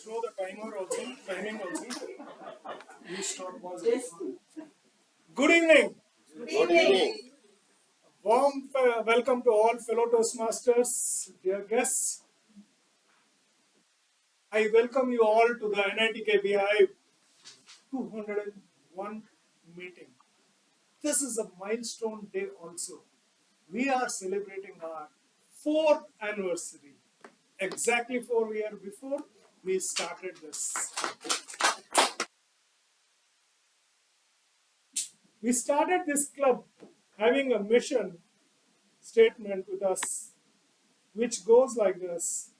show the timer also, timing also. You start pausing. Good evening. Good evening. Warm welcome to all fellow Toastmasters, dear guests. I welcome you all to the NITK BHIVE 201 meeting. This is a milestone day also. We are celebrating our 4th anniversary. Exactly 4 years before we started this. We started this club having a mission statement with us, which goes like this.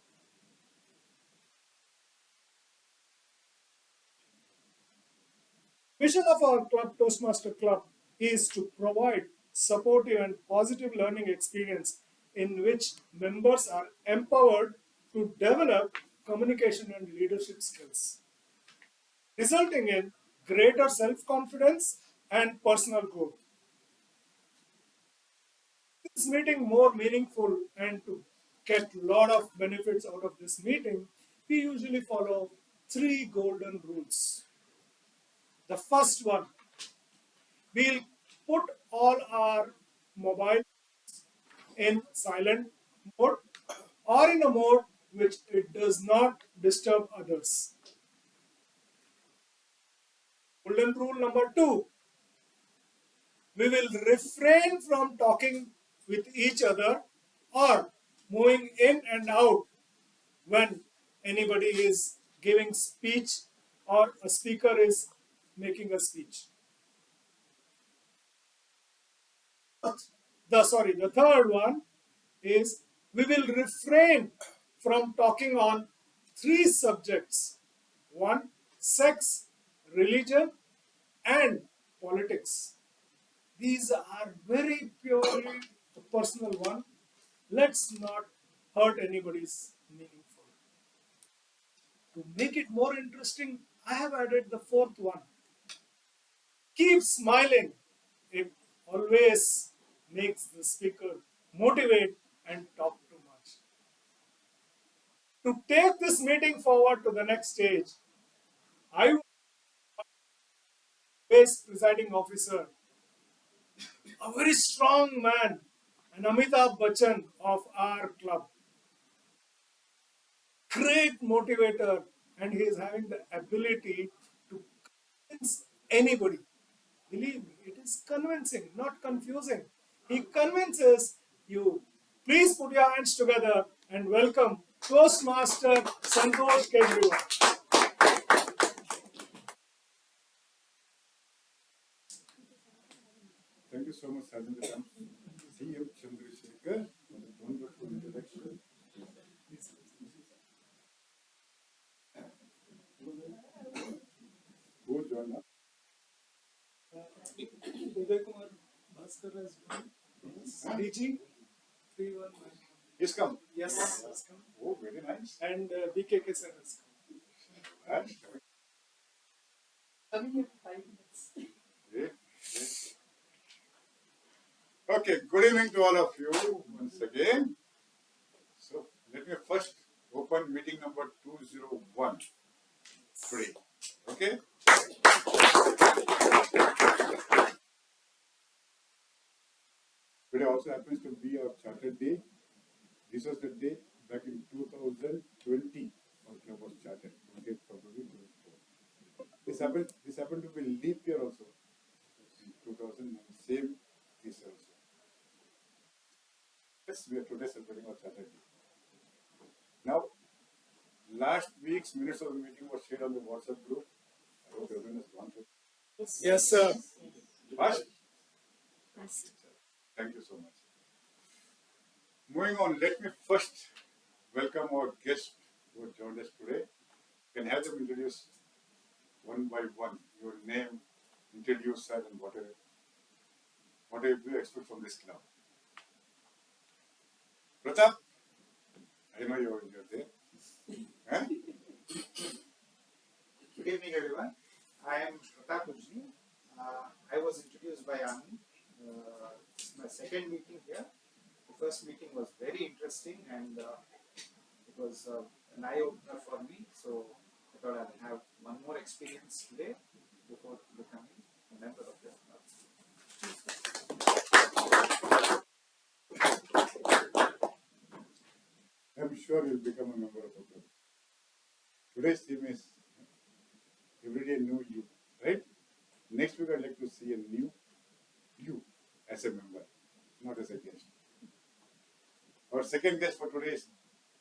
Mission of our club, Toastmaster Club, is to provide supportive and positive learning experience in which members are empowered to develop communication and leadership skills, resulting in greater self-confidence and personal growth. This meeting more meaningful and to get a lot of benefits out of this meeting, we usually follow 3 golden rules. The first one, we'll put all our mobile in silent mode or in a mode which it does not disturb others. Golden rule number 2, we will refrain from talking with each other or moving in and out when anybody is giving speech or a speaker is making a speech. The third one is we will refrain from talking on 3 subjects. 1, sex, religion, and politics. These are very purely personal one. Let's not hurt anybody's meaningful. To make it more interesting, I have added the 4th one. Keep smiling. It always makes the speaker motivate and talk too much. To take this meeting forward to the next stage, I will Vice Presiding Officer, a very strong man, an Amitabh Bachchan of our club. Great motivator, and he is having the ability to convince anybody. Believe me, it is convincing, not confusing. He convinces you. Please put your hands together and welcome Toastmaster Santosh Kejriwal. Thank you so much, Sergeant CM Chandrasekhar, for the wonderful introduction. Who joined us? Uday Kumar Bhaskar has joined. Yes. DG 319. He's come. Yes, has come. Oh, very nice. And BKK sir has come. And Coming in 5 minutes. great, great. Okay, good evening to all of you once again. So, let me first open meeting number 201 today. Okay? Today also happens to be our charter day. This was the day back in 2020 our club was chartered, 28th February 2024. This happened to be leap year also in 2000, same this year also. Yes, we are today celebrating our charter day. Now, last week's minutes of the meeting was shared on the WhatsApp group. I hope everyone has gone through. Yes, sir. Fast? Thank you so much. Moving on, let me first welcome our guests who have joined us today. You can have them introduce one by one your name, introduce sir, and whatever you expect from this club. Pratap, I know you're there. Huh? Good evening, everyone. I am Pratap Ujni. I was introduced by Anand. It's my second meeting here. The first meeting was very interesting and it was an eye-opener for me. So thought I'll have one more experience today before becoming a member of the club. I'm sure you'll become a member of the club. Today's theme is everyday new you, right? Next week I'd like to see a new you as a member, not as a guest. Our second guest for today is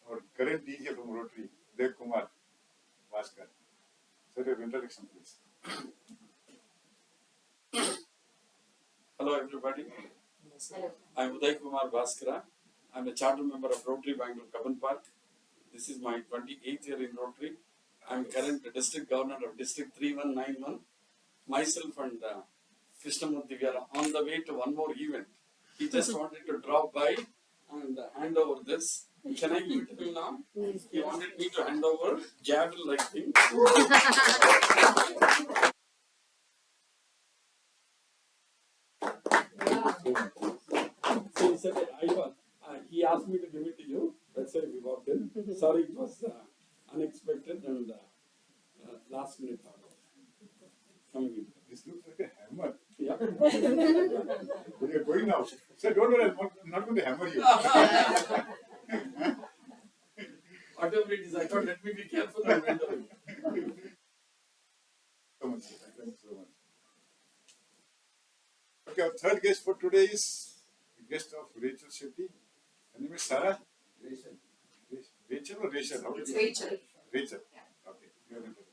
our current DJ from Rotary, Dev Kumar Bhaskar. Sir, your introduction, please. Hello everybody, Hello. I'm Uday Kumar Bhaskara. I'm a charter member of Rotary Bangalore Cubbon Park. This is my 28th year in Rotary. I'm current district governor of District 3191. Myself and Krishnamurthy, we are on the way to one more event. He just wanted to drop by and hand over this. Can I give it to him now? He wanted me to hand over gavel like thing. So he said, he asked me to give it to you. That's why we walked in. Sorry, it was unexpected and last minute thought of coming in. This looks like a hammer. Yeah. But you're going now. Sir, don't worry, I'm not going to hammer you. Whatever it is, I thought let me be careful and hand over. So much. Thank you so much. Okay, our third guest for today is the guest of Rachel Shetty. Her name is Sarah? Rachel. Rachel or Rachel? How do It's you Rachel. Rachel. Yeah. Okay, your introduction.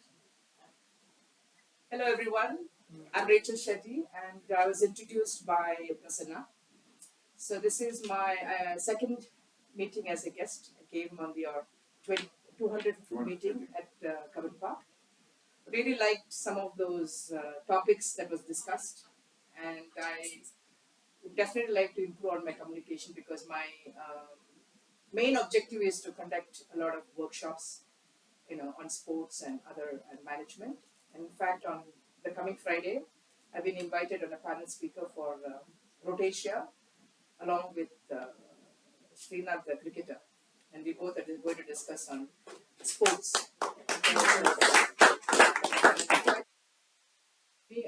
Hello everyone, I'm Rachel Shetty and I was introduced by Prasanna. So this is my second meeting as a guest. I came on your 200th meeting at Cubbon Park. Really liked some of those topics that was discussed and I would definitely like to improve on my communication because my main objective is to conduct a lot of workshops, on sports and other and management. And in fact, on the coming Friday, I've been invited on a panel speaker for Rhodesia, along with Srinath, the cricketer, and we both are going to discuss on sports.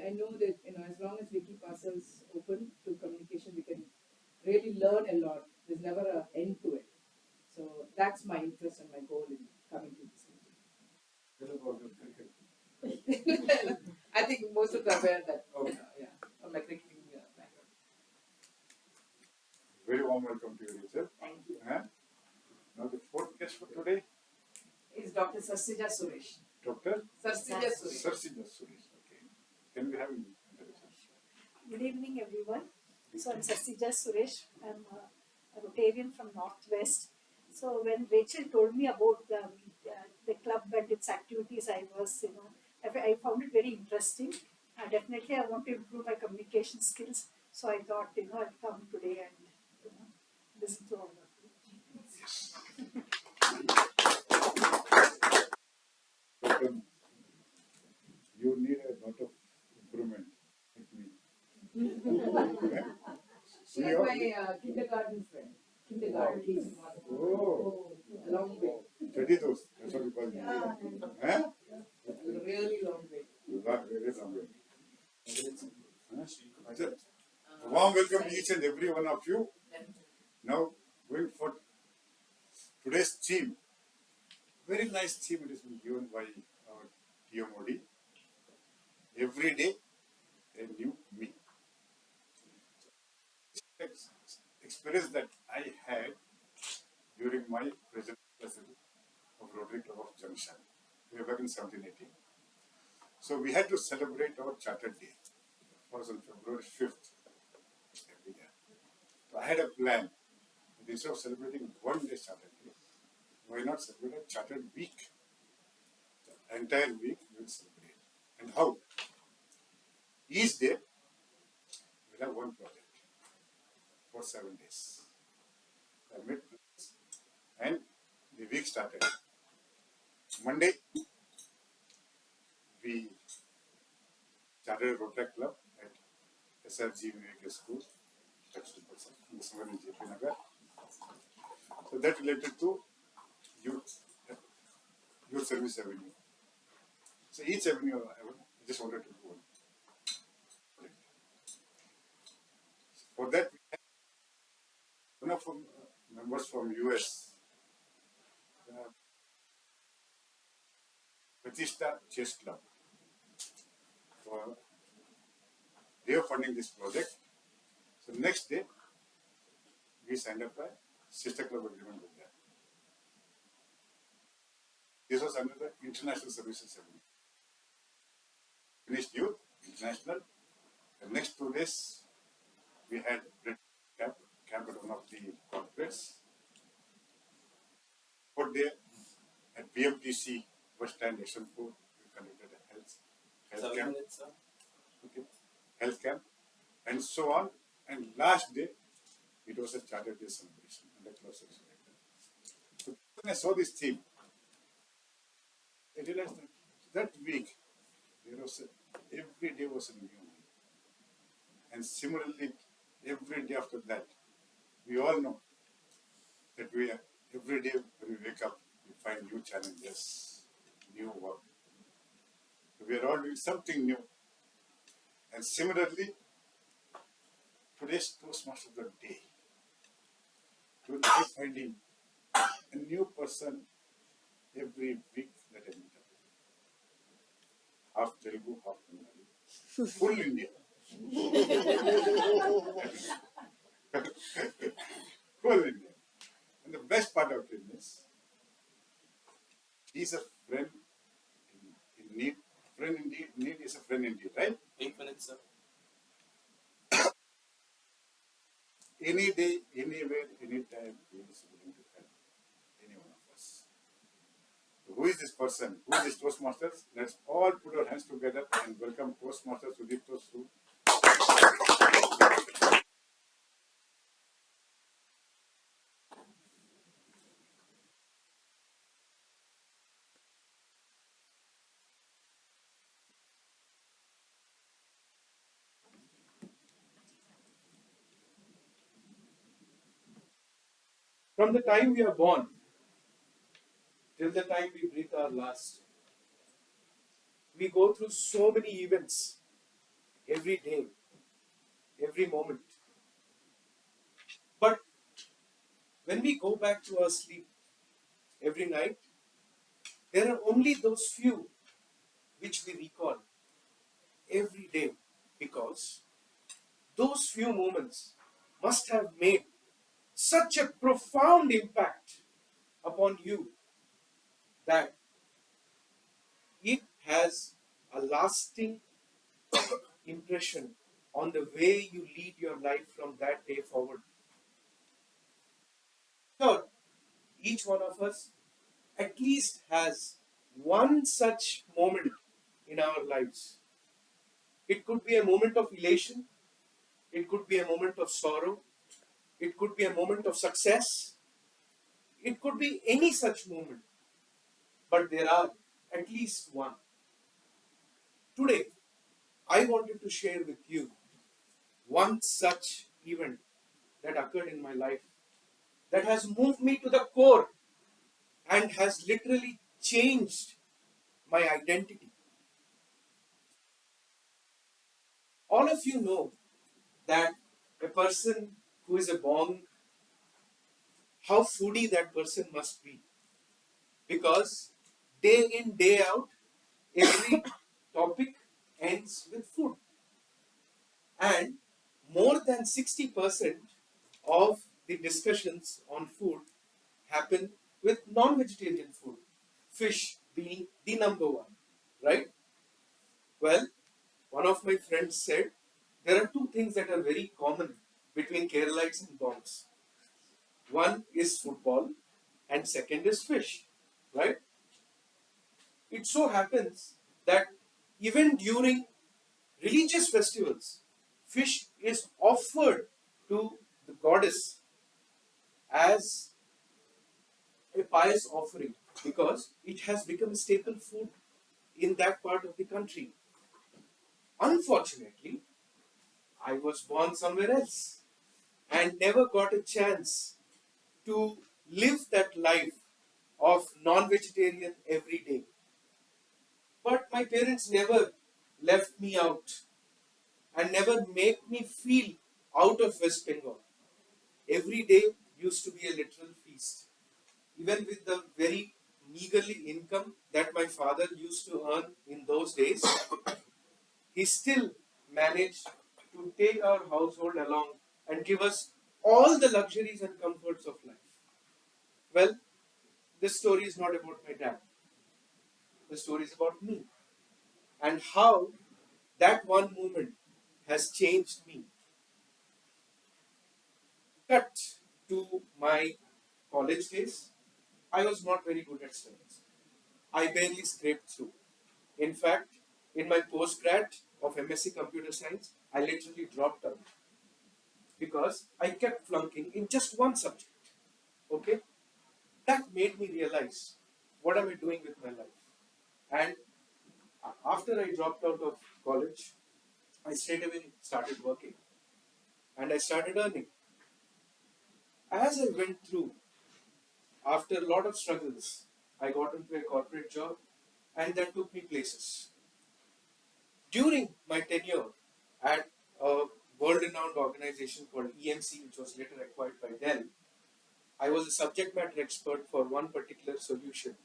I know that as long as we keep ourselves open to communication, we can really learn a lot. There's never an end to it. So that's my interest and my goal in coming to this meeting. Tell about your cricket. I think most of them are aware that, Okay. from my cricketing background. Very warm welcome to you, Rachel. Thank you. Now the fourth guest for today, Is Dr. Sarsija Suresh. Dr. Sarsija Suresh. Sarsija Suresh. Okay. Can we have an introduction? Good evening, everyone. So I'm Sarsija Suresh. I'm a Rotarian from Northwest. So when Rachel told me about the club and its activities, I found it very interesting. Definitely, I want to improve my communication skills. So I thought, I'd come today and listen to all of you. Yes. Dr. You need a lot of improvement with me. She's my kindergarten friend. Kindergarten is Oh, a long way. study those. That's what you call me. Huh? A really long way. Very long way. Huh? Sir, a warm welcome to each and every one of you. Now, going for today's theme. Very nice theme it has been given by our TMOD. Every day, a new me. Experience that I had during my president of Rotary Club of Junction. We were back in 1718. So we had to celebrate our Charter Day. It was on February 5th every year. So I had a plan. Instead of celebrating one day Charter Day, why not celebrate a Charter Week? The entire week we will celebrate. And how? Each day we'll have one project for 7 days. I made plans and the week started. Monday, we started a Rotary Club at SRG VK School, that's somewhere in JP Nagar. So that related to youth service avenue. So each avenue, I just wanted to go on. For that, one of our members from US, uh, Batista Chess Club, so they are funding this project. So next day, we signed up a sister club agreement with them. This was under the International Services Agreement. Finished youth, international. The next 2 days, we had camp at one of the corporates. 4th day at BMTC bus stand H4, we conducted a health camp. Okay, health camp, and so on. And last day, it was a Charter Day celebration and a club section. So when I saw this theme, I realized that week there was every day was a new one. And similarly, every day after that, we all know that every day when we wake up, we find new challenges, new work. We are all doing something new. And similarly, today's Toastmaster of the day, we will be finding a new person every week that I meet up. Half Telugu, half Bengali, full India. Full India. And the best part of it is, he's a friend in need. Friend in need is a friend indeed, right? 8 minutes, sir. Any day, anywhere, anytime, he is willing to help any one of us. So who is this person? Who is this Toastmasters? Let's all put our hands together and welcome Toastmasters Sudip Tostu. From the time we are born till the time we breathe our last, we go through so many events every day, every moment. But when we go back to our sleep every night, there are only those few which we recall every day, because those few moments must have made such a profound impact upon you that it has a lasting impression on the way you lead your life from that day forward. Sure, each one of us at least has one such moment in our lives. It could be a moment of elation, it could be a moment of sorrow, it could be a moment of success, it could be any such moment, but there are at least one. Today, I wanted to share with you one such event that occurred in my life that has moved me to the core and has literally changed my identity. All of you know that a person who is a bong, how foodie that person must be, because day in, day out, every topic ends with food. And more than 60% of the discussions on food happen with non-vegetarian food, fish being the number one, right? Well, one of my friends said there are two things that are very common between Keralites and Bongs. One is football and second is fish, right? It so happens that even during religious festivals, fish is offered to the goddess as a pious offering because it has become a staple food in that part of the country. Unfortunately, I was born somewhere else and never got a chance to live that life of non-vegetarian every day. But my my parents never left me out and never made me feel out of West Bengal. Every day used to be a literal feast. Even with the very meagerly income that my father used to earn in those days, he still managed to take our household along and give us all the luxuries and comforts of life. Well, this story is not about my dad. The story is about me and how that one moment has changed me. Cut to my college days, I was not very good at studies. I barely scraped through. In fact, in my postgrad of MSc Computer Science, I literally dropped out because I kept flunking in just one subject. Okay? That made me realize what am I doing with my life. And after I dropped out of college, I straight away started working and I started earning. As I went through, after a lot of struggles, I got into a corporate job and that took me places. During my tenure at a world renowned organization called EMC, which was later acquired by Dell, I was a subject matter expert for one particular solution,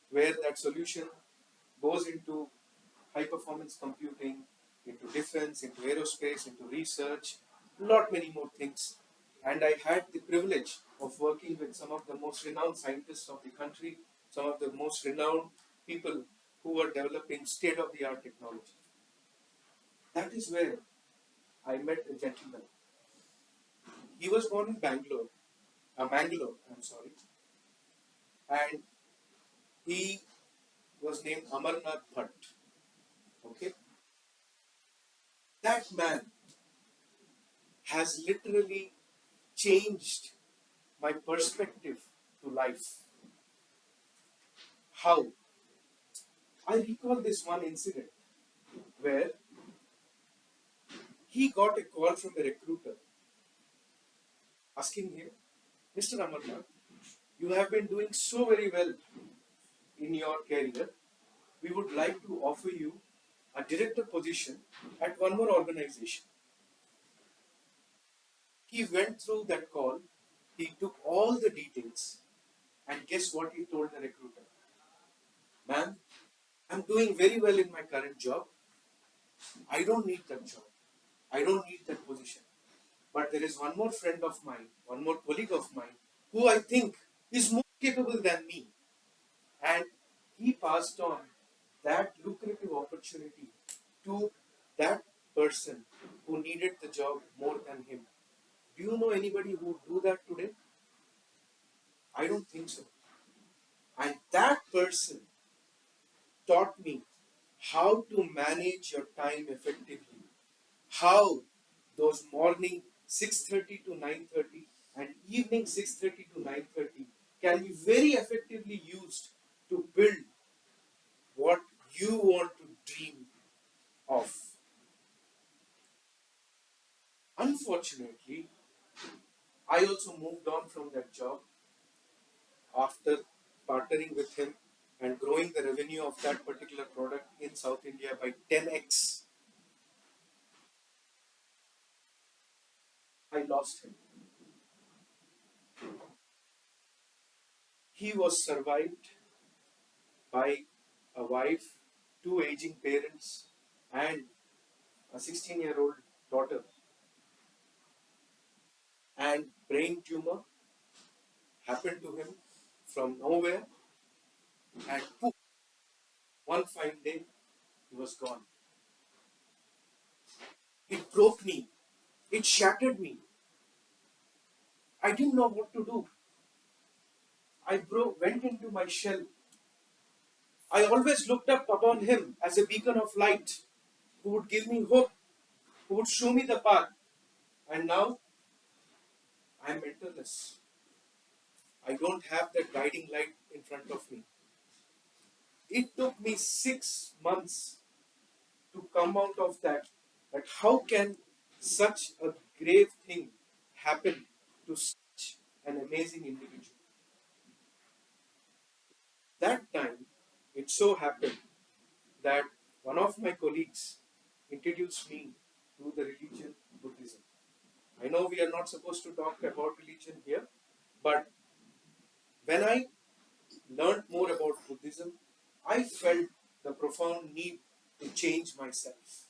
where that solution goes into high performance computing, into defense, into aerospace, into research, lot many more things. And I had the privilege of working with some of the most renowned scientists of the country, some of the most renowned people who were developing state of the art technology. That is where I met a gentleman. He was born in Mangalore, I'm sorry, and he was named Amarnath Bhatt. Okay, that man has literally changed my perspective to life. How? I recall this one incident where he got a call from a recruiter asking him, Mr. Amarnath, you have been doing so very well in your career. We would like to offer you a director position at one more organization. He went through that call, he took all the details, and guess what he told the recruiter? Ma'am, I'm doing very well in my current job. I don't need that job. I don't need that position. But there is one more friend of mine, one more colleague of mine, who I think is more capable than me. And he passed on that lucrative opportunity to that person who needed the job more than him. Do you know anybody who would do that today? I don't think so. And that person taught me how to manage your time effectively, how those morning 6:30 to 9:30 and evening 6:30 to 9:30 can be very effectively used to build what you want to dream of. Unfortunately, I also moved on from that job after partnering with him and growing the revenue of that particular product in South India by 10x. I lost him. He was survived by a wife, two aging parents, and a 16-year-old daughter. And brain tumor happened to him from nowhere, and poof, one fine day, he was gone. It broke me. It shattered me. I didn't know what to do. Went into my shell. I always looked up upon him as a beacon of light who would give me hope, who would show me the path. And now I am mentorless. I don't have that guiding light in front of me. It took me 6 months to come out of that. That how can such a grave thing happen to such an amazing individual? That time, it so happened that one of my colleagues introduced me to the religion Buddhism. I know we are not supposed to talk about religion here, but when I learned more about Buddhism, I felt the profound need to change myself.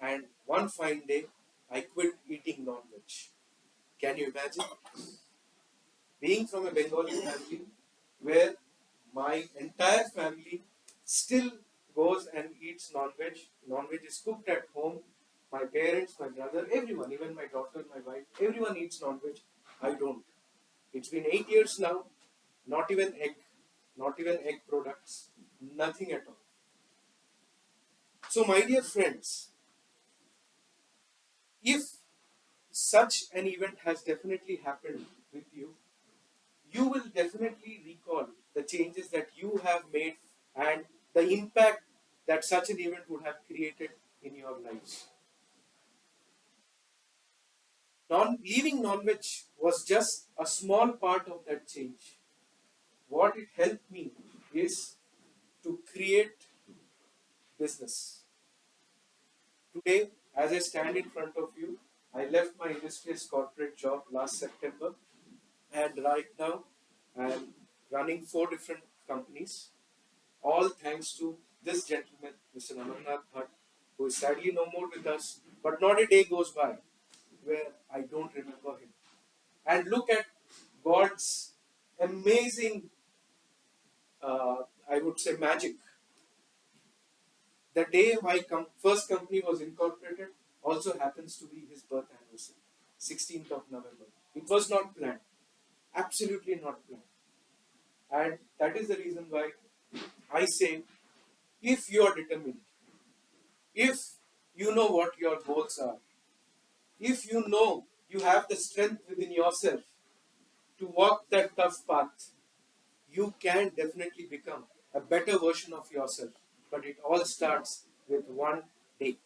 And one fine day, I quit eating non-veg. Can you imagine? Being from a Bengali family where my entire family still goes and eats non-veg. Non-veg is cooked at home. My parents, my brother, everyone, even my daughter, my wife, everyone eats non-veg. I don't. It's been 8 years now, not even egg products, nothing at all. So, my dear friends, if such an event has definitely happened with you, you will definitely recall the changes that you have made and the impact that such an event would have created in your lives. Leaving non-veg was just a small part of that change. What it helped me is to create business. Today, as I stand in front of you, I left my illustrious corporate job last September, and right now I am running 4 different companies, all thanks to this gentleman, Mr. Amarnath Bhatt, who is sadly no more with us, but not a day goes by where I don't remember him. And look at God's amazing, I would say, magic. The day my first company was incorporated also happens to be his birth anniversary, 16th of November. It was not planned, absolutely not planned. And that is the reason why I say, if you are determined, if you know what your goals are, if you know you have the strength within yourself to walk that tough path, you can definitely become a better version of yourself. But it all starts with one day.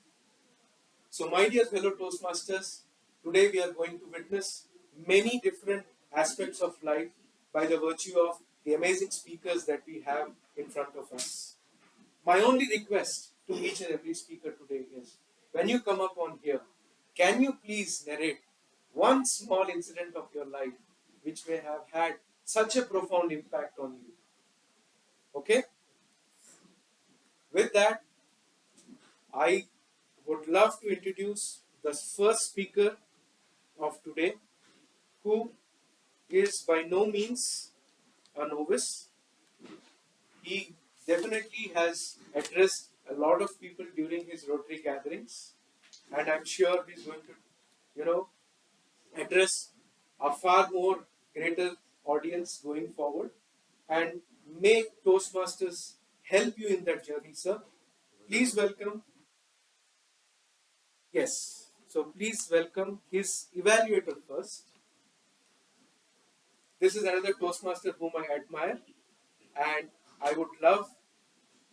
So, my dear fellow Toastmasters, today we are going to witness many different aspects of life by the virtue of the amazing speakers that we have in front of us. My only request to each and every speaker today is, when you come up on here, can you please narrate one small incident of your life which may have had such a profound impact on you? Okay? With that, I would love to introduce the first speaker of today, who is by no means a novice. He definitely has addressed a lot of people during his Rotary gatherings, and I'm sure he's going to, address a far more greater audience going forward. And may Toastmasters help you in that journey, sir. Please welcome. Yes. So please welcome his evaluator first. This is another Toastmaster whom I admire, and I would love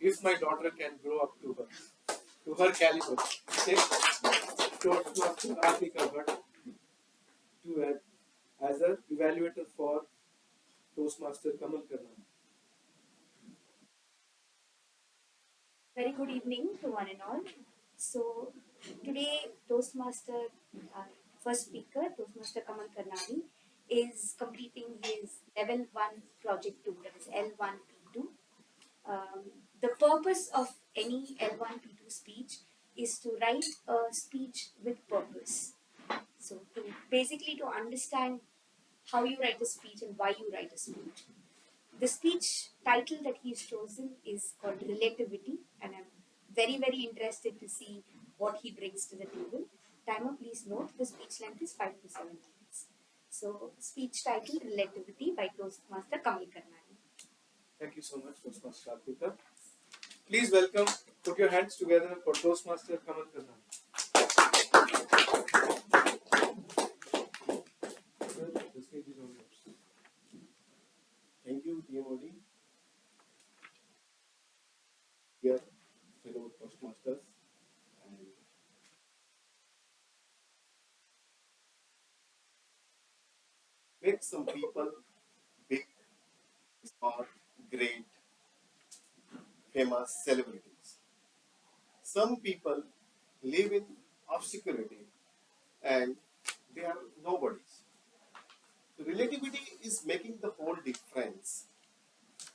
if my daughter can grow up to her caliber. Okay? Toastmaster Africa, but as an evaluator for Toastmaster Kamal Karna. Very good evening to one and all. So today Toastmaster, first speaker, Toastmaster Kamal Karnani, is completing his level 1 project 2, that is L1P2. The purpose of any L1P2 speech is to write a speech with purpose. So to understand how you write a speech and why you write a speech. The speech title that he's chosen is called Relativity, and I'm very, very interested to see what he brings to the table. Timer, please note the speech length is 5 to 7 minutes. So, speech title Relativity by Toastmaster Kamal Karnani. Thank you so much, Toastmaster Africa. Please welcome, put your hands together for Toastmaster Kamal Karnani. The stage is all yours. Thank you, TMOD. Dear fellow Toastmasters, and make some people big, smart, great, famous celebrities. some people live in obscurity and they are nobodies. Relativity is making the whole difference.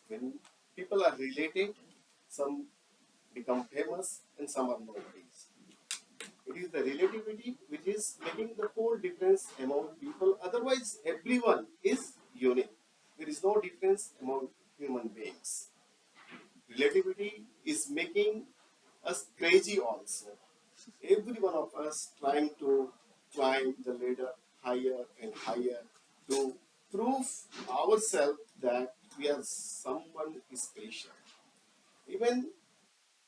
When people are related, some become famous and some are nobodies. It is the relativity which is making the whole difference among people. Otherwise, everyone is unique. There is no difference among human beings. Relativity is making us crazy also. Every one of us trying to climb the ladder higher and higher to prove ourselves that we are someone special. Even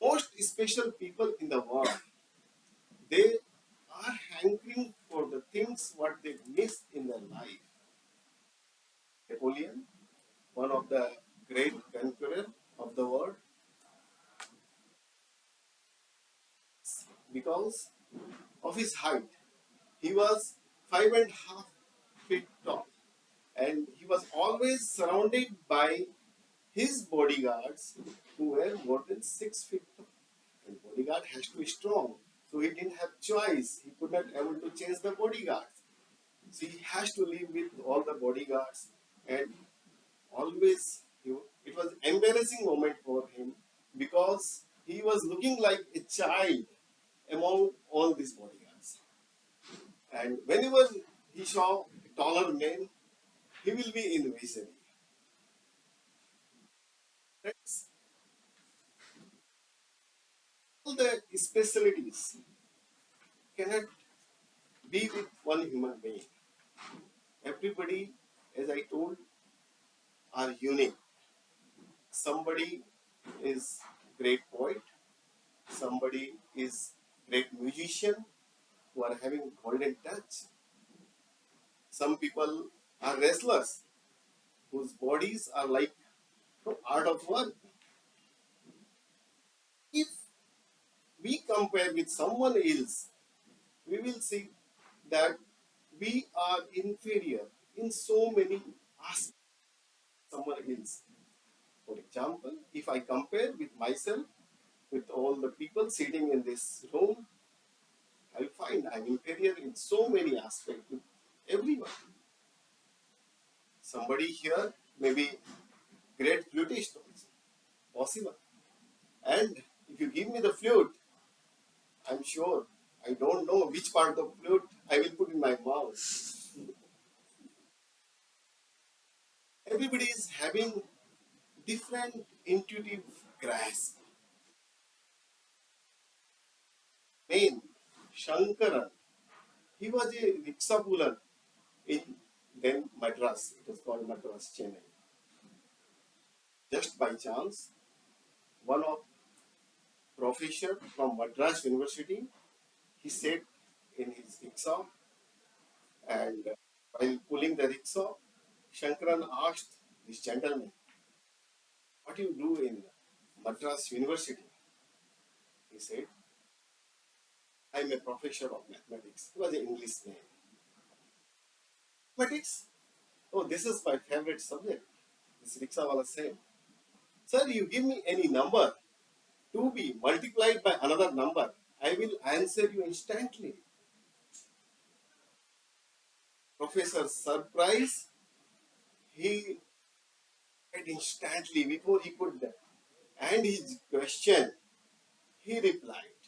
most special people in the world, they are hankering for the things what they miss in their life. Napoleon, one of the great conqueror of the world, because of his height, he was 5.5 feet tall, and he was always surrounded by his bodyguards who were more than 6 feet tall. And bodyguard has to be strong, so he didn't have choice. He could not able to change the bodyguards. So he has to live with all the bodyguards, and always it was embarrassing moment for him because he was looking like a child among all these bodyguards. And whenever he saw taller men, he will be in misery. Friends, all the specialties cannot be with one human being. Everybody, as I told, are unique. Somebody is great poet, somebody is great musician who are having golden touch. Some people are wrestlers whose bodies are like art of work. If we compare with someone else, we will see that we are inferior in so many aspects of someone else. For example, if I compare with myself, with all the people sitting in this room, I'll find I'm inferior in so many aspects with everyone. Somebody here may be great flutist also, possible. And if you give me the flute, I'm sure I don't know which part of the flute I will put in my mouth. Everybody is having different intuitive grasp. Main Shankaran, he was a rickshaw puller in then Madras. It was called Madras, Chennai. Just by chance, one of professor from Madras University, he sat in his rickshaw, and while pulling the rickshaw, Shankaran asked this gentleman, "What do you do in Madras University?" He said, "I'm a professor of mathematics." It was an English name. Mathematics? Oh, this is my favorite subject. This rickshawala said, "Sir, you give me any number to be multiplied by another number, I will answer you instantly." Professor surprise, he said instantly before he could end his question, he replied.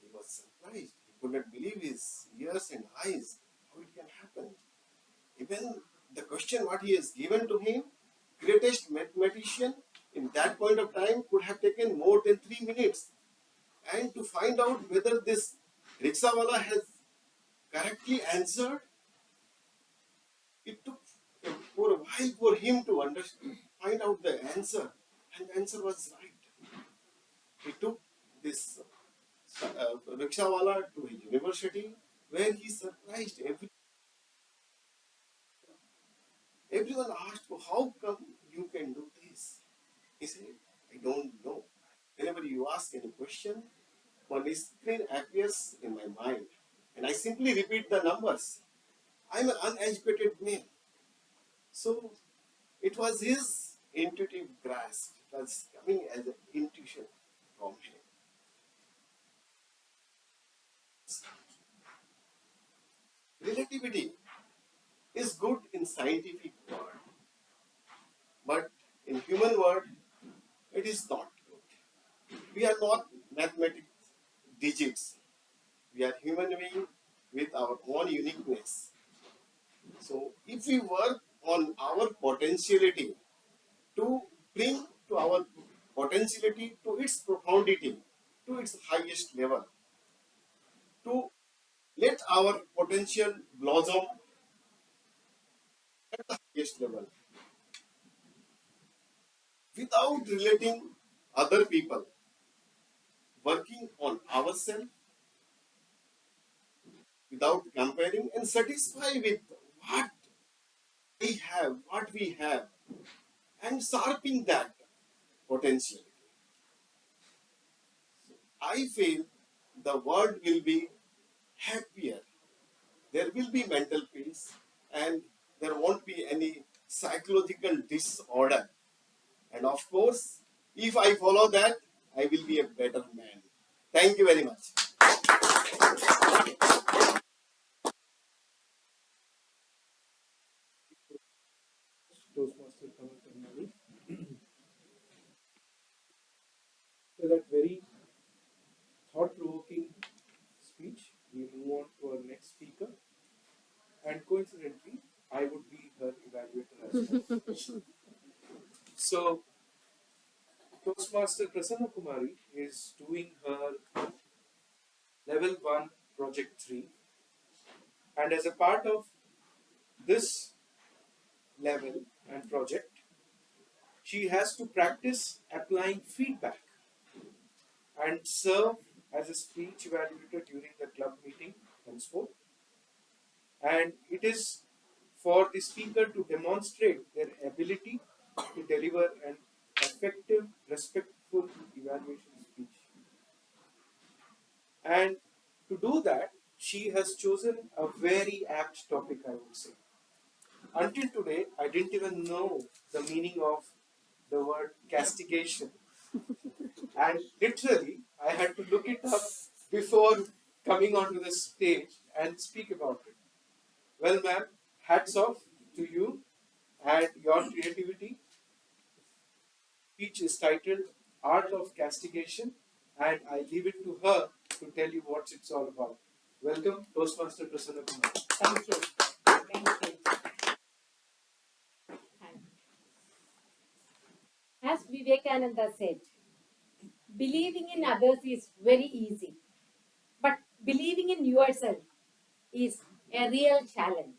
He was surprised. He could not believe his ears and eyes. How it can happen? Even the question what he has given to him, greatest mathematician in that point of time could have taken more than 3 minutes. And to find out whether this rickshawala has correctly answered, it took for a while for him to understand, find out the answer. And the answer was right. He took this rickshawala to a university where he surprised everyone asked, "How come you can do this?" He said, "I don't know. Whenever you ask any question, one screen appears in my mind, and I simply repeat the numbers. I'm an uneducated man." So it was his intuitive grasp. It was coming as an intuition from him. scientific word, but in human world, it is not good. We are not mathematics digits. We are human beings with our own uniqueness. So if we work on our potentiality to bring to our potentiality to its profundity, to its highest level, to let our potential blossom at the highest level without relating other people, working on ourselves without comparing and satisfy with what what we have, and sharpening that potential. I feel the world will be happier. There will be mental peace and there won't be any psychological disorder. And of course, if I follow that, I will be a better man. Thank you very much. Toastmaster Kamal Karnali for that very thought-provoking speech. We move on to our next speaker, and coincidentally, I would be her evaluator as well. So, Toastmaster Prasanna Kumari is doing her Level 1 Project 3, and as a part of this level and project, she has to practice applying feedback and serve as a speech evaluator during the club meeting henceforth. And it is for the speaker to demonstrate their ability to deliver an effective, respectful evaluation speech. And to do that, she has chosen a very apt topic, I would say. Until today, I didn't even know the meaning of the word castigation. And literally, I had to look it up before coming onto the stage and speak about it. Well, ma'am, hats off to you and your creativity. Speech is titled Art of Castigation, and I leave it to her to tell you what it's all about. Welcome, Toastmaster Prasanna Kumar. Thank you. Thank you. As Vivekananda said, believing in others is very easy, but believing in yourself is a real challenge.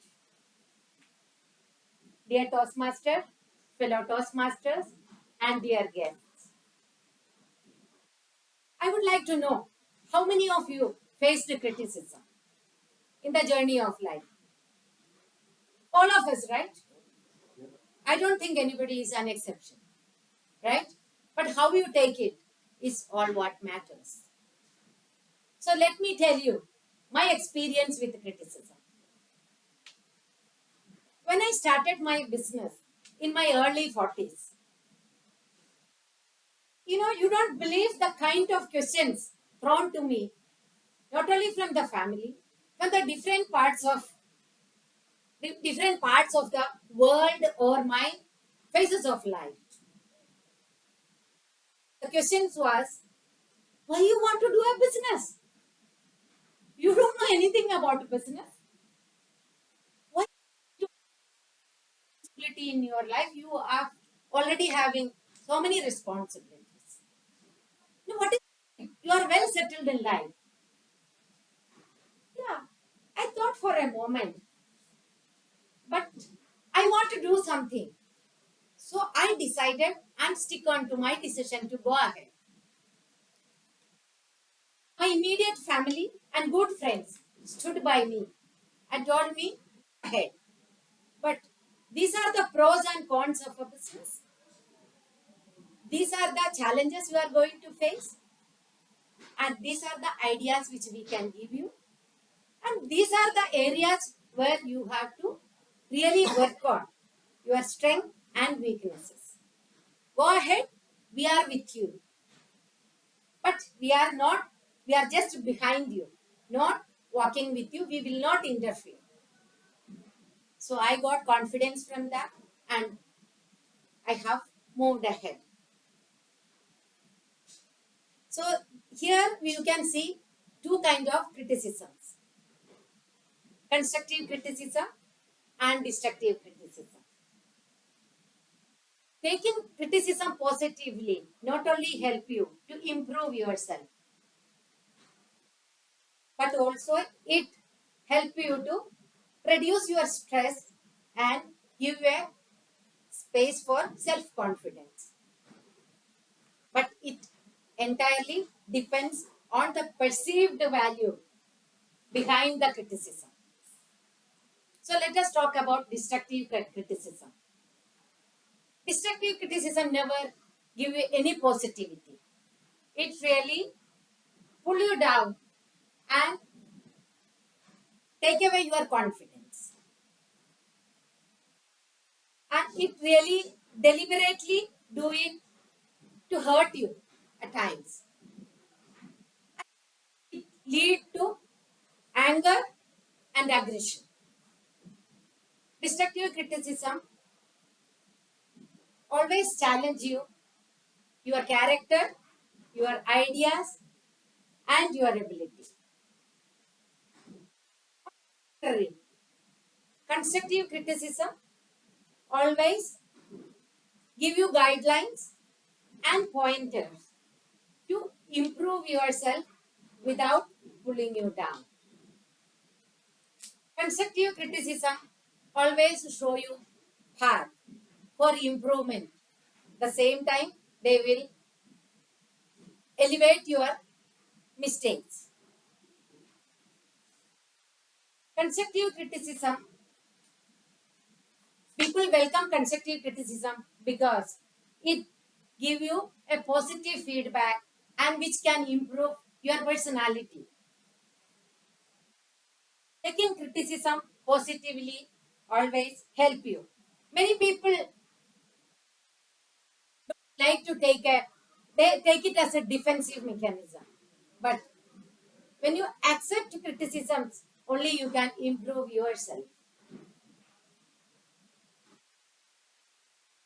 Dear Toastmaster, fellow Toastmasters, and dear guests, I would like to know how many of you faced criticism in the journey of life? All of us, right? I don't think anybody is an exception, right? But how you take it is all what matters. So let me tell you my experience with criticism. When I started my business in my early 40s, you don't believe the kind of questions thrown to me, not only from the family, from the different parts of the world or my phases of life. The questions was, why you want to do a business? You don't know anything about business. Why responsibility in your life? You are already having so many responsibilities. Now, what is you are well settled in life? Yeah, I thought for a moment, but I want to do something. So I decided and stick on to my decision to go ahead. My immediate family and good friends stood by me and told me, go ahead. But these are the pros and cons of a business. These are the challenges you are going to face. And these are the ideas which we can give you. And these are the areas where you have to really work on your strength and weaknesses. Go ahead, we are with you. But we are just behind you, not walking with you. We will not interfere. So I got confidence from that and I have moved ahead. So here you can see two kind of criticisms: constructive criticism and destructive criticism. Taking criticism positively not only help you to improve yourself, but also it help you to reduce your stress and give a space for self-confidence. But it entirely depends on the perceived value behind the criticism. So let us talk about destructive criticism. Destructive criticism never give you any positivity. It really pull you down and take away your confidence. And it really deliberately do it to hurt you at times. It lead to anger and aggression. Destructive criticism always challenge you, your character, your ideas, and your ability. Constructive criticism always give you guidelines and pointers to improve yourself without pulling you down. Constructive criticism always show you path for improvement. The same time, they will elevate your mistakes. Constructive criticism, people welcome constructive criticism because it give you a positive feedback and which can improve your personality. Taking criticism positively always help you. Many people like to they take it as a defensive mechanism. But when you accept criticisms, only you can improve yourself.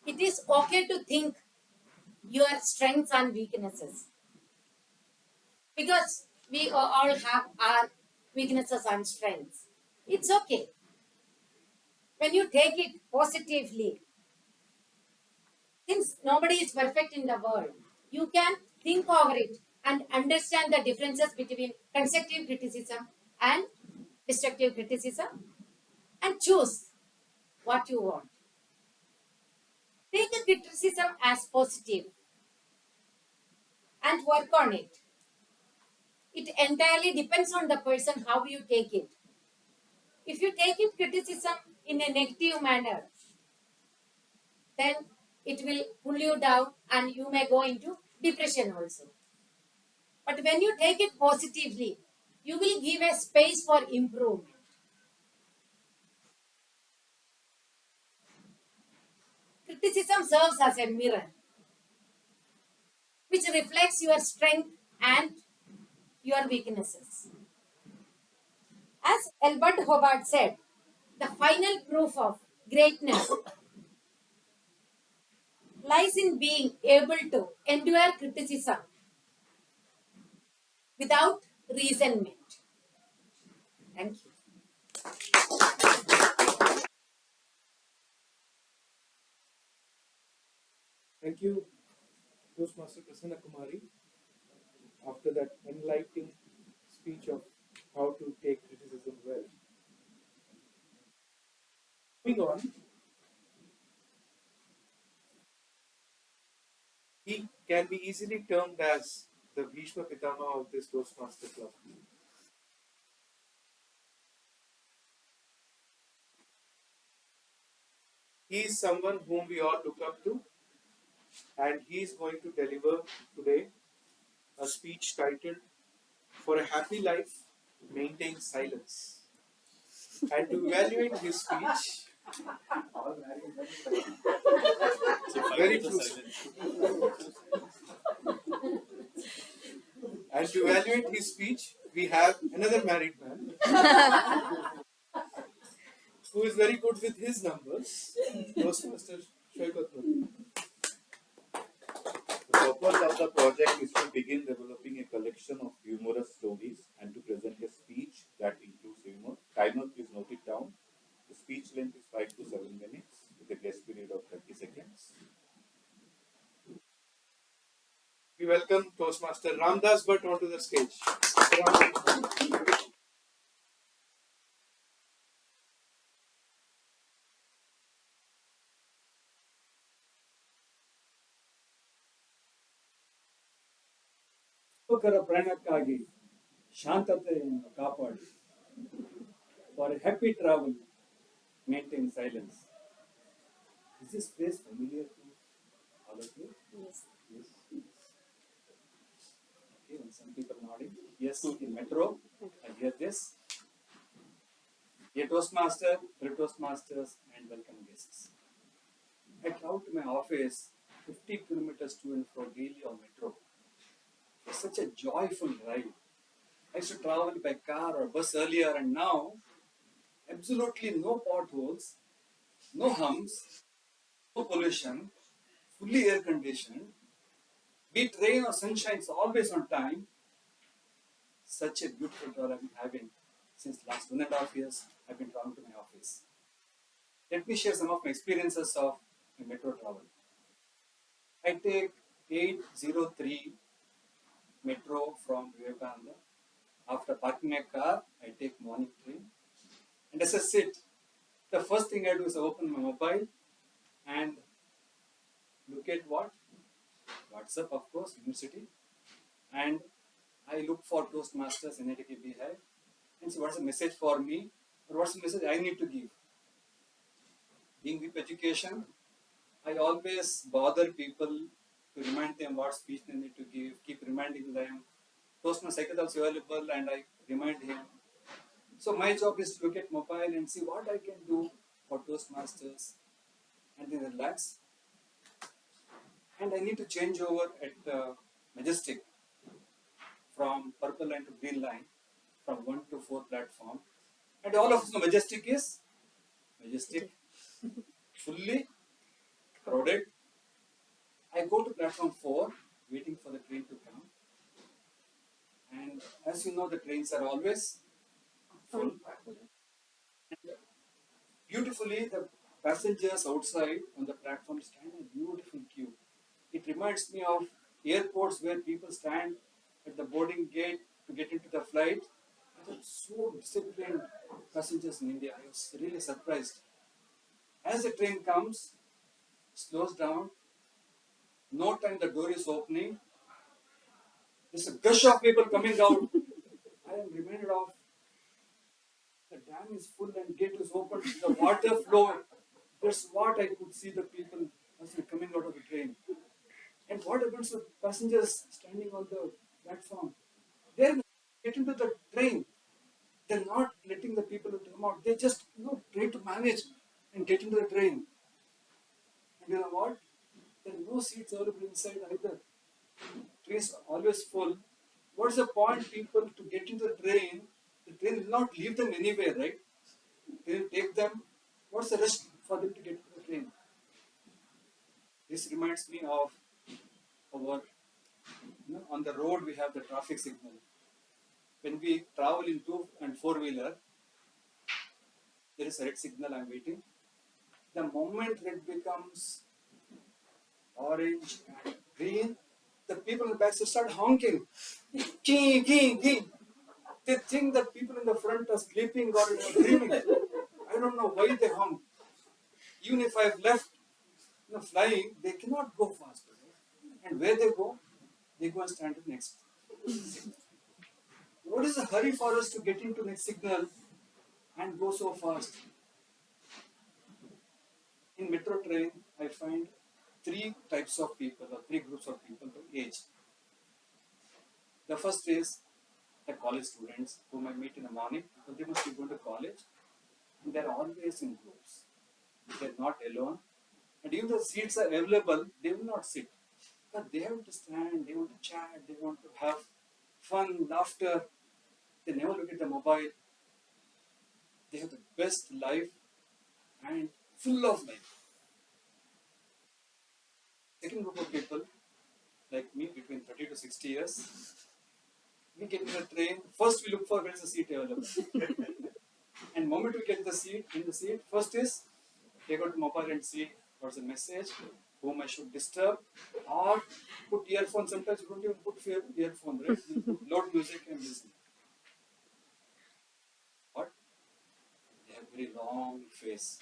It is okay to think your strengths and weaknesses because we all have our weaknesses and strengths. It's okay. When you take it positively, since nobody is perfect in the world, you can think over it and understand the differences between constructive criticism and destructive criticism and choose what you want. Take a criticism as positive and work on it. It entirely depends on the person how you take it. If you take it criticism in a negative manner, then it will pull you down and you may go into depression also. But when you take it positively, you will give a space for improvement. Criticism serves as a mirror which reflects your strength and your weaknesses. As Albert Hobart said, the final proof of greatness lies in being able to endure criticism without resentment. Thank you. Thank you, Toastmaster Prasanna Kumari, after that enlightening speech of how to take criticism well. Moving on, he can be easily termed as the Bhishma Pitama of this Toastmaster Club. He is someone whom we all look up to, and he is going to deliver today a speech titled "For a Happy Life, Maintain Silence." And to evaluate his speech, very true. And to evaluate his speech, we have another married man. who is very good with his numbers, Toastmaster Shaikat. The purpose of the project is to begin developing a collection of humorous stories and to present a speech that includes humor. Timer is noted down. The speech length is 5 to 7 minutes with a guest period of 30 seconds. We welcome Toastmaster Ramdas Bhatt onto the stage. ಯುವಕರ ಪ್ರಾಣಕ್ಕಾಗಿ ಶಾಂತತೆಯನ್ನು ಕಾಪಾಡಿ. For a happy travel, maintain silence. Is this place familiar to all of you? Yes. Yes. Okay, and some people nodding. Yes, in metro, I hear this. Dear Toastmaster, fellow Toastmasters, and welcome guests. I travel to my office 50 kilometers to and fro daily on metro. It's such a joyful ride. I used to travel by car or bus earlier, and now absolutely no potholes, no humps, no pollution, fully air conditioned. Be it rain or sunshine, it's always on time. Such a beautiful travel I've been having since last 1.5 years. I've been traveling to my office. Let me share some of my experiences of my metro travel. I take 803 metro from Vivekananda. After parking my car, I take morning train. And as I sit, the first thing I do is open my mobile and look at what? WhatsApp, of course, university. And I look for Toastmasters, NITK BHIVE, and see what's the message for me or what's the message I need to give. Being with education, I always bother people to remind them what speech they need to give, keep reminding them. Toastmaster cycle is also available and I remind him. So my job is to look at mobile and see what I can do for Toastmasters and then relax. And I need to change over at Majestic from purple line to green line from 1 to 4 platform. And all of us know Majestic is fully crowded. I go to platform 4 waiting for the train to come. And as you know, the trains are always full. Beautifully, the passengers outside on the platform stand in a beautiful queue. It reminds me of airports where people stand at the boarding gate to get into the flight. I thought so disciplined passengers in India. I was really surprised. As the train comes, slows down, no time the door is opening. There's a gush of people coming out. I am reminded of the dam is full and gate is open, the water flow. That's what I could see the people as they're coming out of the train. And what happens to passengers standing on the platform? They're getting to the train. They're not letting the people come out. They just try to manage and get into the train. And you know what? There are no seats available inside either. Trains are always full. What's the point, people, to get into the train? The train will not leave them anywhere, right? They will take them. What's the rush for them to get to the train? This reminds me of our, on the road we have the traffic signal. When we travel in 2 and 4-wheeler, there is a red signal, I'm waiting. The moment red becomes orange and green, the people in the back start honking. King, king, king. They think that people in the front are sleeping or dreaming. I don't know why they honk. Even if I've left flying, they cannot go faster. And where they go and stand at next signal. What is the hurry for us to get into next signal and go so fast? In metro train, I find 3 types of people or 3 groups of people by age. The first is the college students whom I meet in the morning, because they must be going to college, and they're always in groups. They're not alone, and even the seats are available, they will not sit. But they have to stand, they want to chat, they want to have fun, laughter. They never look at the mobile. They have the best life and full of life. Second group of people, like me, between 30 to 60 years, we get in a train. First, we look for where is the seat available. And moment we get the seat, first is take out the mobile and see what's the message, whom I should disturb, or put earphone. Sometimes you don't even put earphone, right? You put loud music and listen. But they have very long face.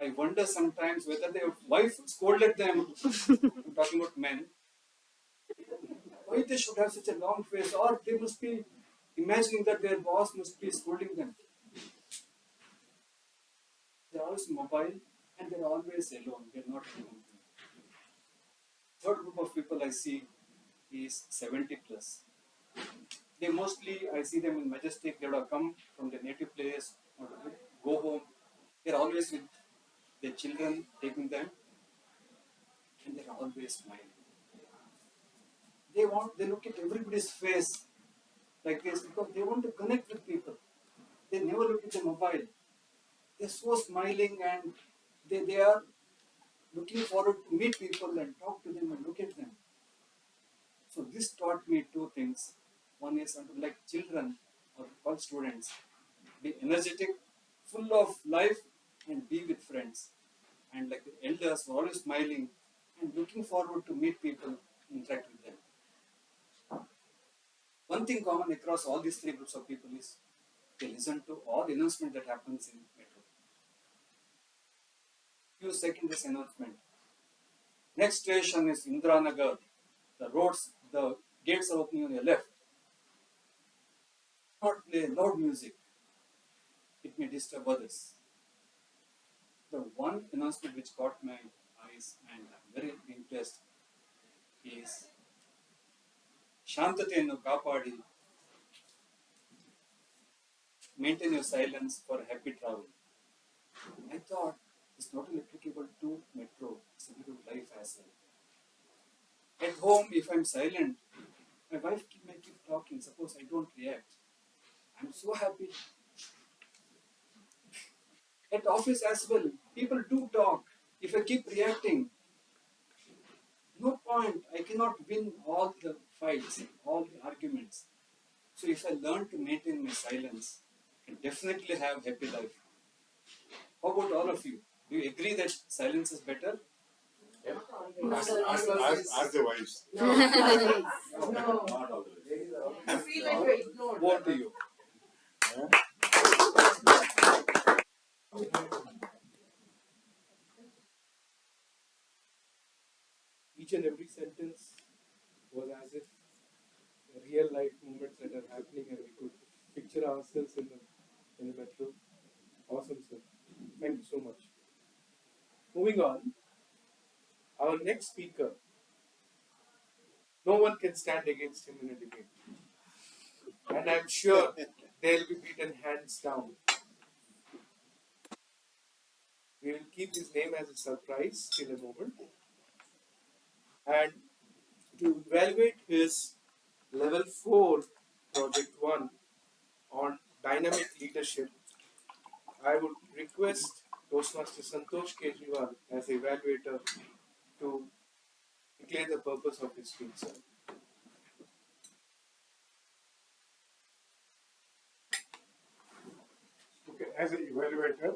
I wonder sometimes whether their wife scolded them. I'm talking about men. Why they should have such a long face, or they must be imagining that their boss must be scolding them. They're always mobile and they're always alone. They're not alone. Third group of people I see is 70 plus. They mostly, I see them in Majestic, they would have come from their native place or go home. They're always with their children, taking them, and they're always smiling. They look at everybody's face like this because they want to connect with people. They never look at the mobile. They're so smiling and they are looking forward to meet people and talk to them and look at them. So this taught me two things. One is like children or all students, be energetic, full of life, and be with friends. And like the elders were always smiling and looking forward to meet people, interact with them. One thing common across all these three groups of people is they listen to all the announcement that happens in metro. Few seconds announcement. Next station is Indranagar. The roads, the gates are opening on your left. Not play loud music. It may disturb others. The one announcement which caught my eyes and I'm very impressed is Shantateಯನ್ನು ಕಾಪಾಡಿ, maintain your silence for a happy travel. I thought it's not only applicable to metro, it's applicable to life as well. At home, if I'm silent, my wife may keep talking. Suppose I don't react. I'm so happy. At office as well, people do talk. If I keep reacting, no point. I cannot win all the fights, all the arguments. So if I learn to maintain my silence, I can definitely have happy life. How about all of you? Do you agree that silence is better? Ask the wives. No. Not always. I feel like we're ignored. What do you? Each and every sentence was as if real life moments that are happening and we could picture ourselves in the metro. Awesome, sir. Thank you so much. Moving on, our next speaker, no one can stand against him in a debate. And I'm sure they'll be beaten hands down. We will keep his name as a surprise in a moment. And to evaluate his level 4 project 1 on dynamic leadership, I would request Toastmaster Santosh Kejriwal as the evaluator to declare the purpose of his speech, sir. Okay, as an evaluator,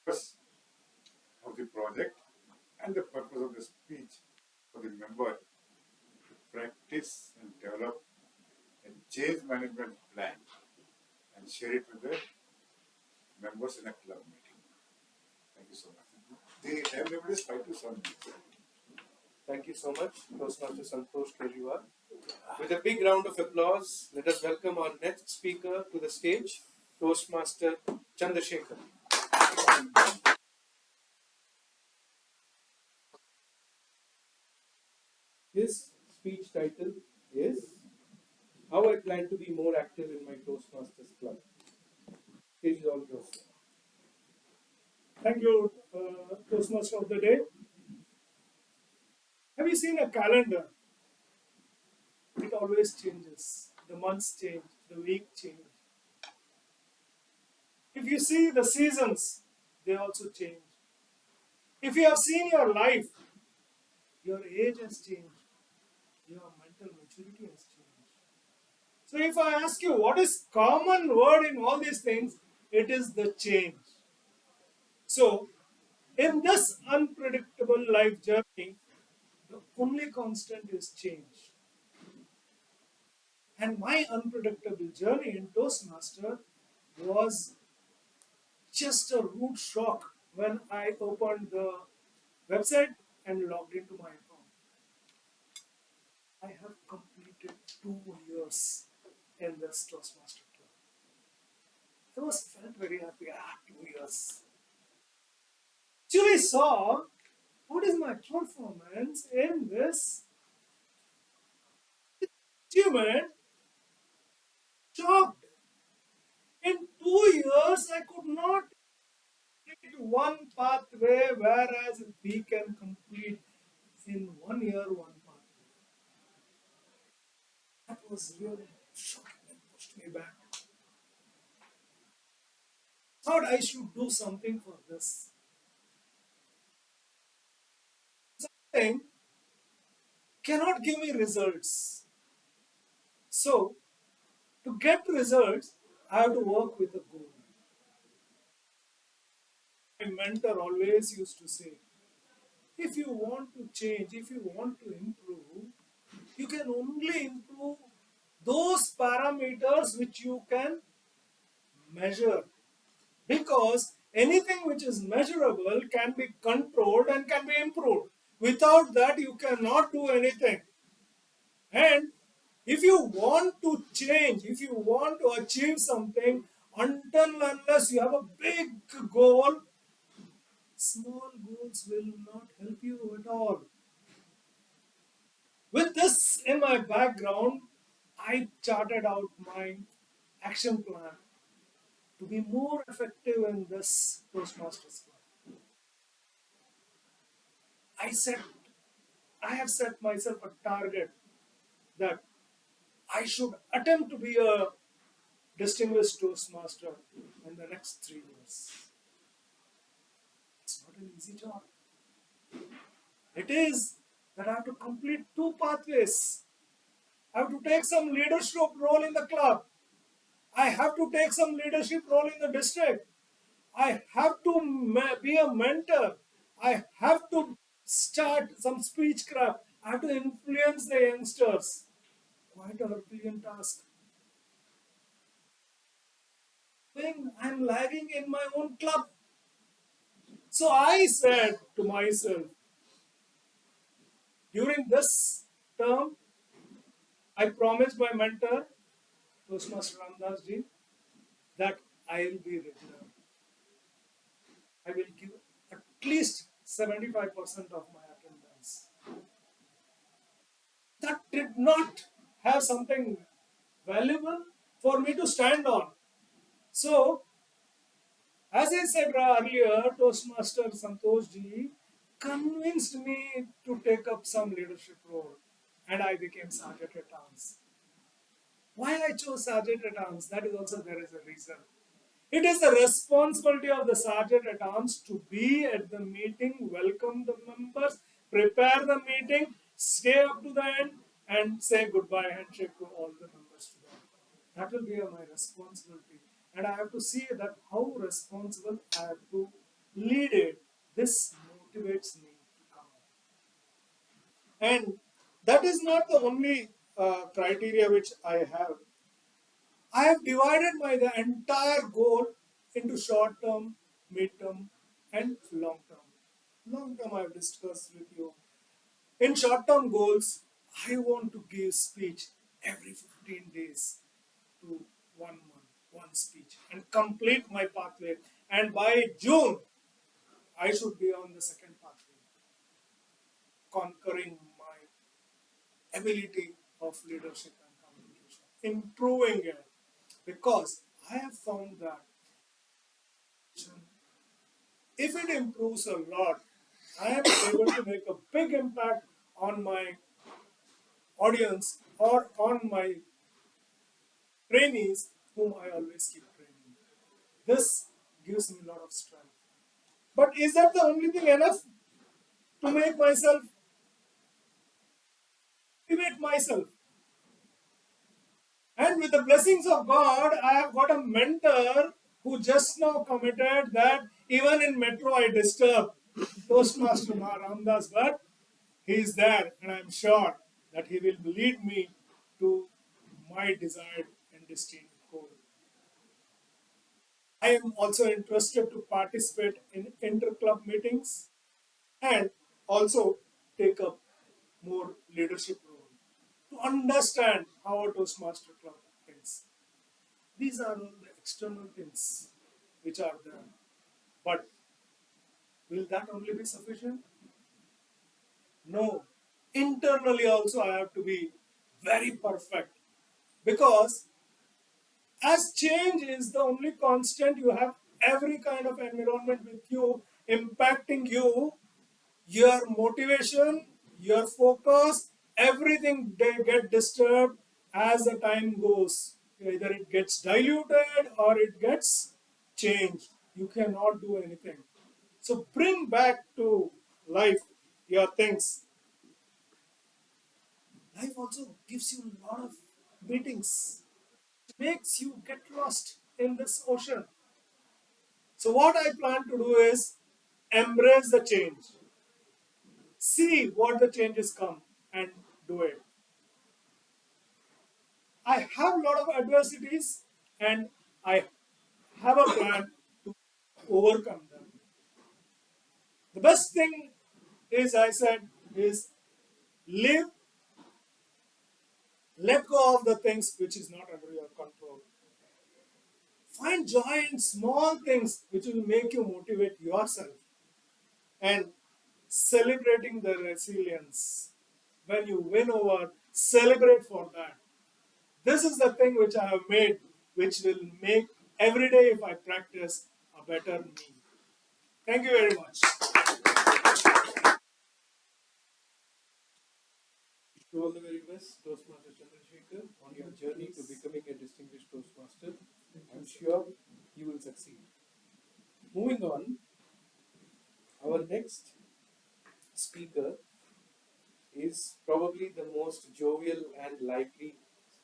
purpose of the project and the purpose of the speech for the member to practice and develop a change management plan and share it with the members in a club meeting. Thank you so much. The time limit is 5 to 7 minutes. Thank you so much, Toastmaster Santosh Kejriwal. With a big round of applause, let us welcome our next speaker to the stage, Toastmaster Chandrasekhar. His speech title is How I Plan to Be More Active in My Toastmasters Club. Stage is all yours. Thank you, Toastmaster of the day. Have you seen a calendar? It always changes. The months change, the week change. If you see the seasons, they also change. If you have seen your life, your age has changed, your mental maturity has changed. So if I ask you what is common word in all these things, it is the change. So in this unpredictable life journey, the only constant is change. And my unpredictable journey in Toastmaster was just a rude shock when I opened the website and logged into my account. I have completed 2 years in this Toastmaster club. I was felt very happy. 2 years. Actually saw what is my performance in this achievement. Shocked. In 2 years, I could not complete one pathway, whereas we can complete in 1 year one pathway. That was really shocking and pushed me back. Thought I should do something for this. Something cannot give me results. So, to get results, I have to work with a goal. My mentor always used to say, if you want to change, if you want to improve, you can only improve those parameters which you can measure. Because anything which is measurable can be controlled and can be improved. Without that, you cannot do anything. And if you want to change, if you want to achieve something, until unless you have a big goal, small goals will not help you at all. With this in my background, I charted out my action plan to be more effective in this Toastmasters Club. I said, I have set myself a target that I should attempt to be a distinguished Toastmaster in the next 3 years. It's not an easy job. It is that I have to complete 2 pathways. I have to take some leadership role in the club. I have to take some leadership role in the district. I have to be a mentor. I have to start some speechcraft. I have to influence the youngsters. Quite a Herculean task. I'm lagging in my own club. So I said to myself, during this term, I promised my mentor, Toastmaster Ramdas ji, that I will be regular. I will give at least 75% of my attendance. That did not have something valuable for me to stand on. So, as I said earlier, Toastmaster Santosh ji convinced me to take up some leadership role, and I became Sergeant at Arms. Why I chose Sergeant at Arms? That is also there is a reason. It is the responsibility of the Sergeant at Arms to be at the meeting, welcome the members, prepare the meeting, stay up to the end, and say goodbye handshake to all the members. That will be my responsibility. And I have to see that how responsible I have to lead it. This motivates me to come. And that is not the only criteria which I have. I have divided the entire goal into short term, mid term, and long term. Long term, I have discussed with you. In short term goals, I want to give speech every 15 days to 1 month, one speech, and complete my pathway. And by June, I should be on the second pathway, conquering my ability of leadership and communication, improving it. Because I have found that if it improves a lot, I am able to make a big impact on my audience or on my trainees whom I always keep training. This gives me a lot of strength. But is that the only thing enough to make myself motivate myself? And with the blessings of God, I have got a mentor who just now committed that even in metro I disturb Toastmaster Ramdas, but he is there, and I'm sure that he will lead me to my desired and destined goal. I am also interested to participate in inter-club meetings and also take up more leadership role to understand how a Toastmaster club thinks. These are all the external things which are there. But will that only be sufficient? No. Internally also I have to be very perfect because as change is the only constant, you have every kind of environment with you impacting you, your motivation, your focus, everything they get disturbed as the time goes. Either it gets diluted or it gets changed. You cannot do anything. So bring back to life your things. Life also gives you a lot of meetings. It makes you get lost in this ocean. So what I plan to do is embrace the change. See what the changes come and do it. I have a lot of adversities and I have a plan to overcome them. The best thing is, I said, is live, let go of the things which is not under your control. Find joy in small things which will make you motivate yourself and celebrating the resilience. When you win over, celebrate for that. This is the thing which I have made, which will make every day if I practice a better me. Thank you very much. Wish you all the very best, Toastmaster Chandrasekhar, on your journey to becoming a distinguished Toastmaster. I'm sure you will succeed. Moving on, our next speaker is probably the most jovial and lively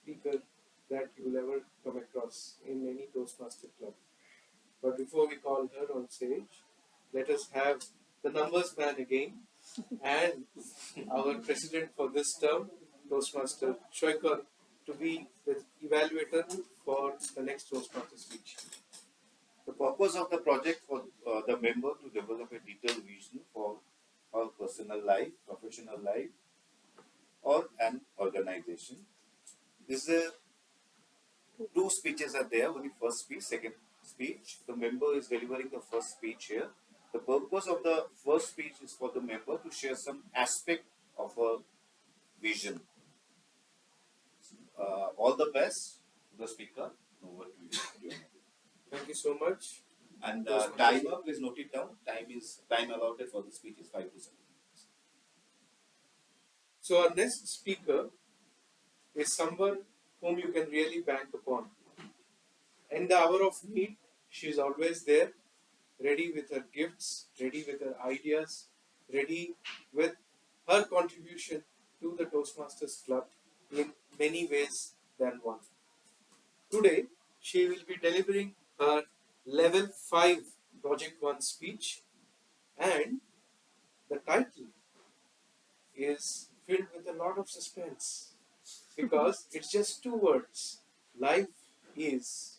speaker that you will ever come across in any Toastmaster club. But before we call her on stage, let us have the numbers man again and our president for this term, Toastmaster Shoykar, to be the evaluator for the next Toastmaster speech. The purpose of the project for the member to develop a detailed vision for her personal life, professional life, or an organization. This is two speeches are there. Only first speech, second speech. The member is delivering the first speech here. The purpose of the first speech is for the member to share some aspect of her vision. All the best to the speaker. Over to you. Thank you so much. And timer, please note it down. Time allotted for the speech is 5 to 7 minutes. So our next speaker is someone whom you can really bank upon. In the hour of need, she is always there, ready with her gifts, ready with her ideas, ready with her contribution to the Toastmasters Club in many ways than one. Today, she will be delivering her Level 5 Project 1 speech, and the title is filled with a lot of suspense because it's just two words: life is.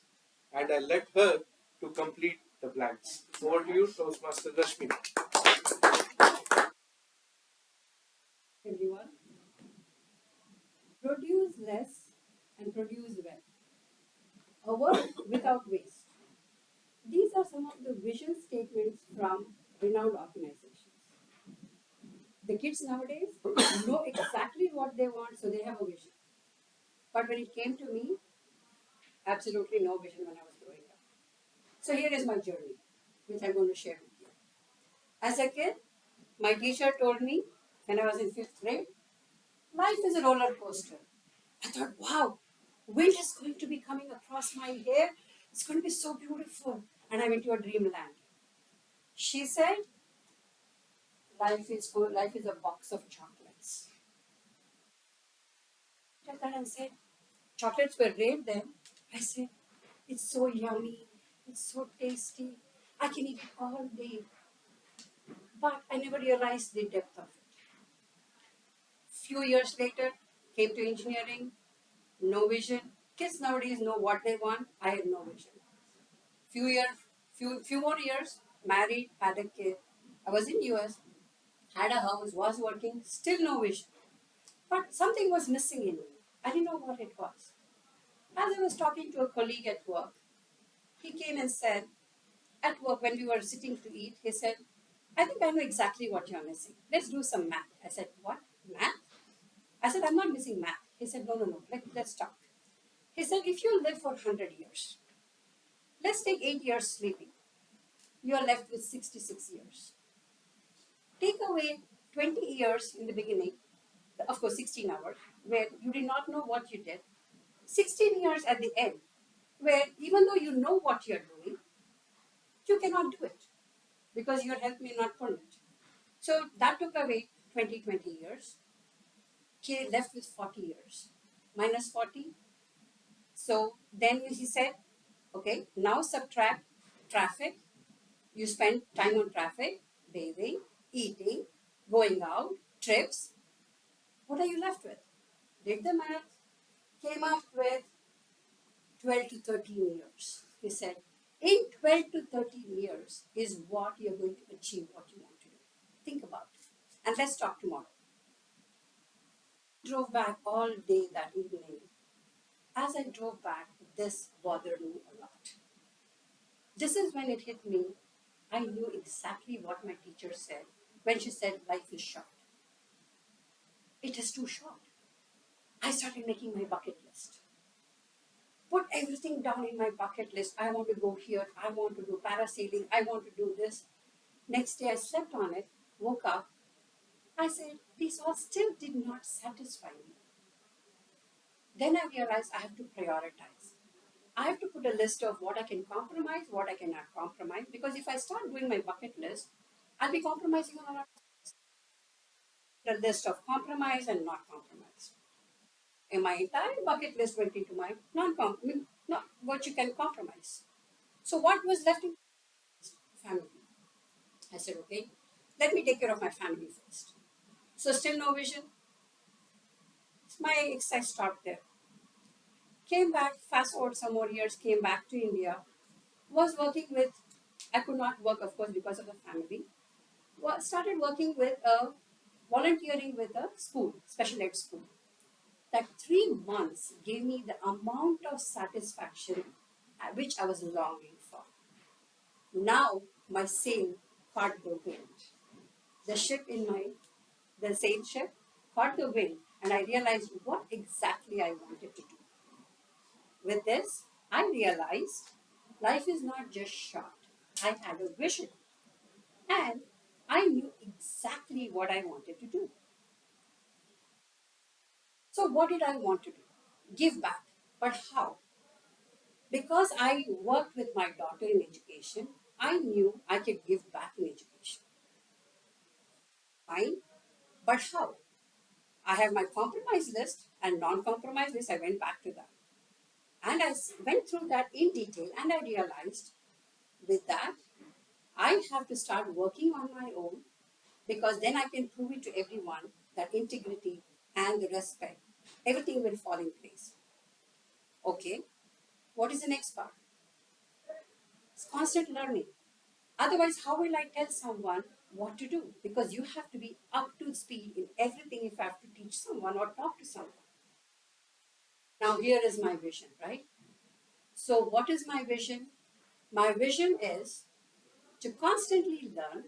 And I let her to complete the blanks. Over to you, Toastmaster Rashmi. Everyone. Produce less and produce well. A world without waste. These are some of the vision statements from renowned organizations. The kids nowadays know exactly what they want, so they have a vision. But when it came to me, absolutely no vision when I was growing up. So here is my journey, which I'm going to share with you. As a kid, my teacher told me when I was in 5th grade, life is a roller coaster. I thought, wow, wind is going to be coming across my hair. It's going to be so beautiful. and I went to a dreamland. She said, life is a box of chocolates. I looked at that and said, chocolates were rare then. I said, it's so yummy, it's so tasty, I can eat it all day. But I never realized the depth of it. Few years later, came to engineering, no vision. Kids nowadays know what they want. I had no vision. Few more years, married, had a kid. I was in US, had a house, was working, still no vision. But something was missing in me. I didn't know what it was. As I was talking to a colleague at work, he came and said, at work when we were sitting to eat, he said, I think I know exactly what you're missing. Let's do some math. I said, what? Math? I said, I'm not missing math. He said, no. Let's talk. He said, if you live for 100 years, let's take 8 years sleeping. You are left with 66 years. Take away 20 years in the beginning, of course 16 hours, where you did not know what you did. 16 years at the end, where even though you know what you're doing, you cannot do it because your health may not permit. So that took away 20 years. K left with 40 years. Minus 40. So then he said, okay, now subtract traffic. You spend time on traffic, bathing, eating, going out, trips. What are you left with? Did the math, came up with 12 to 13 years. He said, in 12 to 13 years is what you're going to achieve what you want to do. Think about it. And let's talk tomorrow. Drove back all day that evening. As I drove back, this bothered me a lot. This is when it hit me. I knew exactly what my teacher said when she said life is short. It is too short. I started making my bucket list. Put everything down in my bucket list. I want to go here. I want to do parasailing. I want to do this. Next day I slept on it, woke up. I said, these all still did not satisfy me. Then I realized I have to prioritize. I have to put a list of what I can compromise, what I cannot compromise, because if I start doing my bucket list, I'll be compromising on a lot. The list of compromise and not compromise. And my entire bucket list went into my not what you can compromise. So what was left in family? I said, okay, let me take care of my family first. So still no vision. My exercise stopped there. Came back, fast forward some more years, came back to India, was working with, I could not work of course because of the family, started working with volunteering with a school, special ed school. That 3 months gave me the amount of satisfaction which I was longing for. Now my sail caught the wind. The sail ship caught the wind, and I realized what exactly I wanted to do. With this, I realized life is not just short. I had a vision, and I knew exactly what I wanted to do. So, what did I want to do? Give back. But how? Because I worked with my daughter in education, I knew I could give back in education. Fine. But how? I have my compromise list and non compromise list. I went back to that. And I went through that in detail, and I realized with that, I have to start working on my own, because then I can prove it to everyone that integrity and the respect, everything will fall in place. Okay, what is the next part? It's constant learning. Otherwise, how will I tell someone what to do? Because you have to be up to speed in everything if I have to teach someone or talk to someone. Now, here is my vision, right? So, what is my vision? My vision is to constantly learn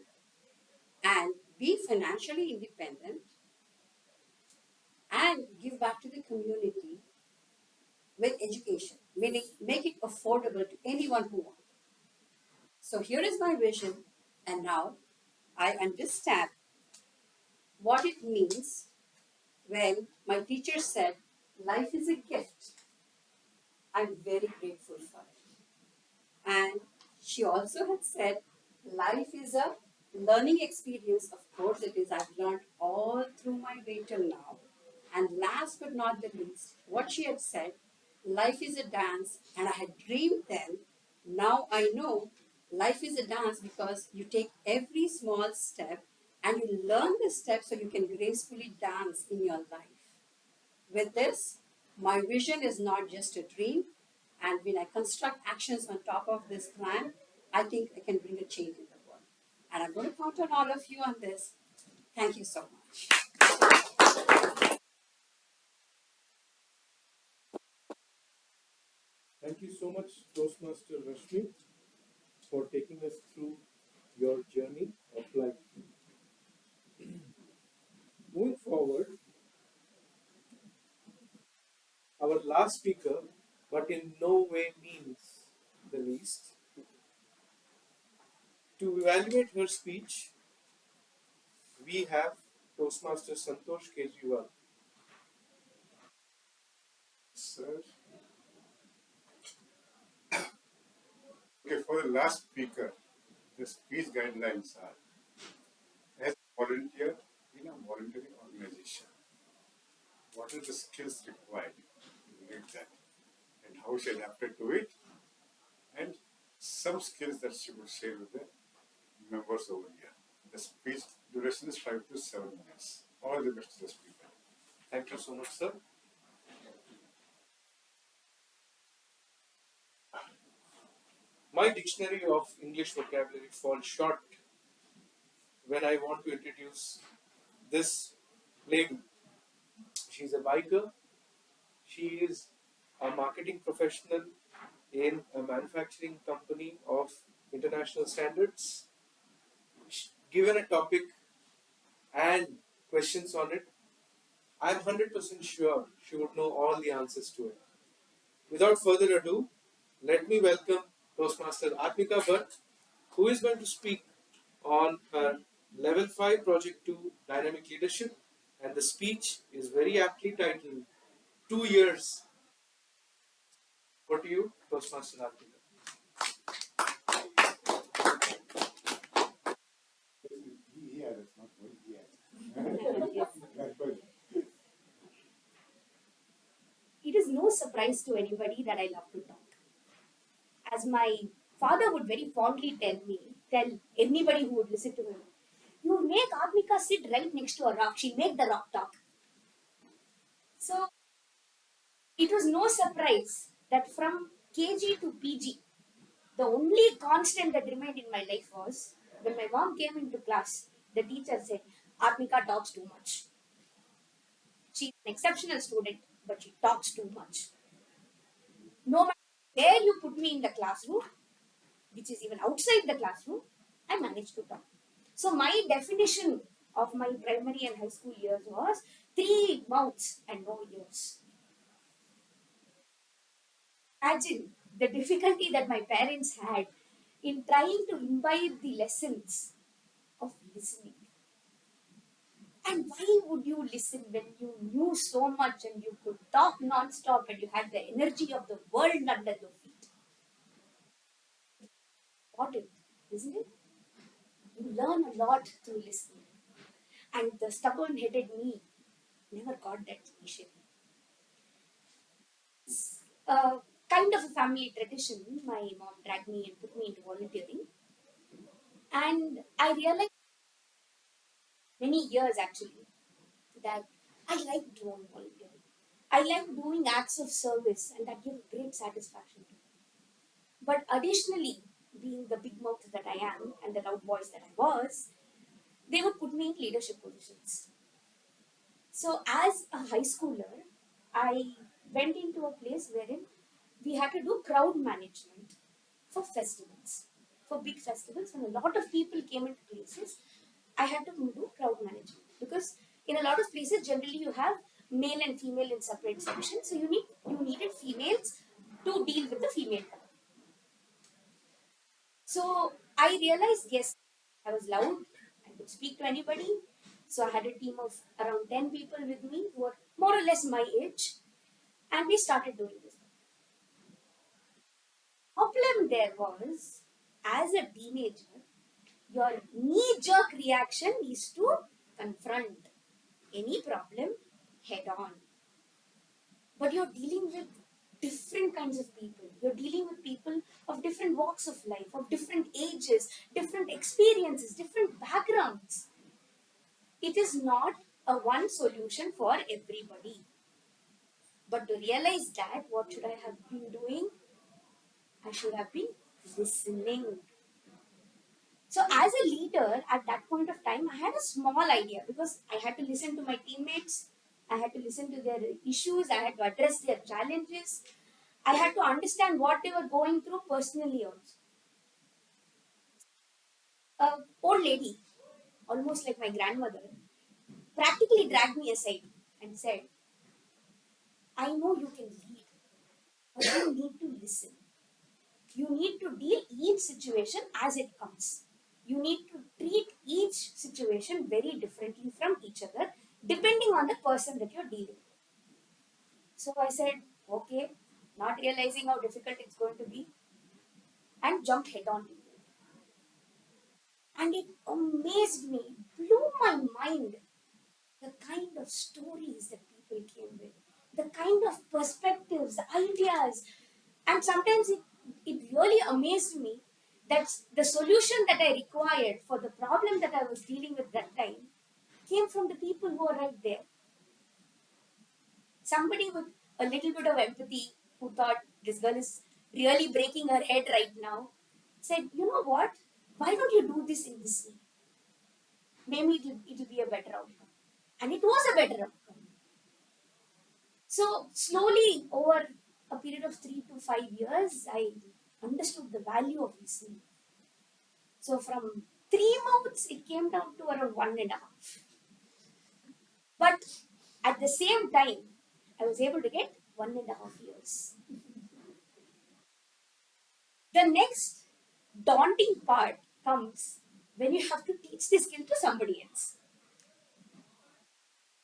and be financially independent and give back to the community with education, meaning make it affordable to anyone who wants. So here is my vision, and now I understand what it means when my teacher said, life is a gift. I'm very grateful for it. And She also had said, life is a learning experience. Of course, it is. I've learned all through my way till now. And last but not the least, what she had said, life is a dance, and I had dreamed then. Now I know life is a dance because you take every small step and you learn the steps so you can gracefully dance in your life. With this, my vision is not just a dream, and when I construct actions on top of this plan, I think I can bring a change in the world. And I'm going to count on all of you on this. Thank you so much. Thank you so much, Toastmaster Rashmi, for taking us through your journey of life. Moving forward, our last speaker, but in no way means the least, to evaluate her speech, we have Toastmaster Santosh Kejriwal. Sir. Okay, for the last speaker, the speech guidelines are as a volunteer in a voluntary organization, what are the skills required to lead that, and how she adapted to it, and some skills that she would share with the members over here. The speech duration is 5 to 7 minutes. All the best to the speaker. Thank you so much, sir. My dictionary of English vocabulary falls short when I want to introduce this lady. She's a biker. She is a marketing professional in a manufacturing company of international standards. Given a topic and questions on it, I'm 100% sure she would know all the answers to it. Without further ado, let me welcome Toastmaster Atmika Bhatt, who is going to speak on her Level 5 Project 2 Dynamic Leadership, and the speech is very aptly titled 2 Years. Over to you, Toastmaster Atmika. Yeah, that's not good. Yeah. That's good. It is no surprise to anybody that I love to talk. As my father would very fondly tell anybody who would listen to him, you make Admika sit right next to a rock. She'll make the rock talk. So it was no surprise that from KG to PG, the only constant that remained in my life was when my mom came into class, the teacher said, Atmika talks too much. She's an exceptional student, but she talks too much. No matter where you put me in the classroom, which is even outside the classroom, I managed to talk. So my definition of my primary and high school years was 3 mouths and no ears. Imagine the difficulty that my parents had in trying to imbibe the lessons of listening. And why would you listen when you knew so much and you could talk non-stop and you had the energy of the world under your feet? Important, isn't it? You learn a lot through listening. And the stubborn-headed me never got that initially. It's kind of a family tradition. My mom dragged me and put me into volunteering. And I realized many years actually that I like doing volunteering. I like doing acts of service and that give great satisfaction to me. But additionally, being the big mouth that I am and the loud voice that I was, they would put me in leadership positions. So as a high schooler, I went into a place wherein we had to do crowd management for festivals. For big festivals, when a lot of people came into places, I had to do crowd management because in a lot of places, generally you have male and female in separate sections. So you needed females to deal with the female crowd. So I realized, yes, I was loud. I could speak to anybody. So I had a team of around 10 people with me who were more or less my age. And we started doing this. Problem there was As a teenager, your knee-jerk reaction is to confront any problem head on. But you're dealing with different kinds of people. You're dealing with people of different walks of life, of different ages, different experiences, different backgrounds. It is not a one solution for everybody. But to realize that, what should I have been doing? I should have been listening. So, as a leader, at that point of time, I had a small idea because I had to listen to my teammates, I had to listen to their issues, I had to address their challenges, I had to understand what they were going through personally also. A old lady, almost like my grandmother, practically dragged me aside and said, I know you can lead, but you need to listen. You need to deal each situation as it comes. You need to treat each situation very differently from each other, depending on the person that you're dealing with. So I said, okay, not realizing how difficult it's going to be, and jumped head on into it. And it amazed me, blew my mind, the kind of stories that people came with, the kind of perspectives, ideas, and sometimes it really amazed me that the solution that I required for the problem that I was dealing with that time came from the people who are right there. Somebody with a little bit of empathy who thought this girl is really breaking her head right now said, you know what? Why don't you do this in this way? Maybe it'll be a better outcome. And it was a better outcome. So slowly over a period of 3 to 5 years, I understood the value of listening. So from 3 mouths, it came down to around 1.5. But at the same time, I was able to get 1.5 years. The next daunting part comes when you have to teach this skill to somebody else.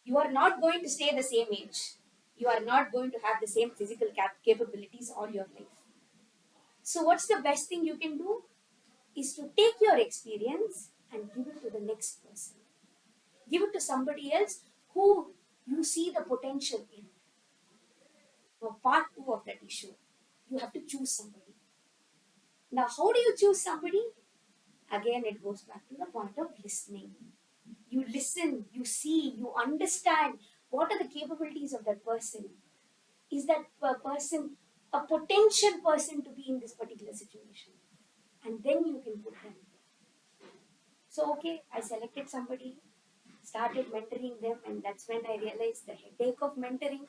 You are not going to stay the same age. You are not going to have the same physical capabilities all your life. So, what's the best thing you can do? Is to take your experience and give it to the next person. Give it to somebody else who you see the potential in. For part two of that issue, you have to choose somebody. Now, how do you choose somebody? Again, it goes back to the point of listening. You listen, you see, you understand what are the capabilities of that person. Is that person a potential person to be in this particular situation? And then you can put them. So, okay, I selected somebody, started mentoring them, and that's when I realized the headache of mentoring.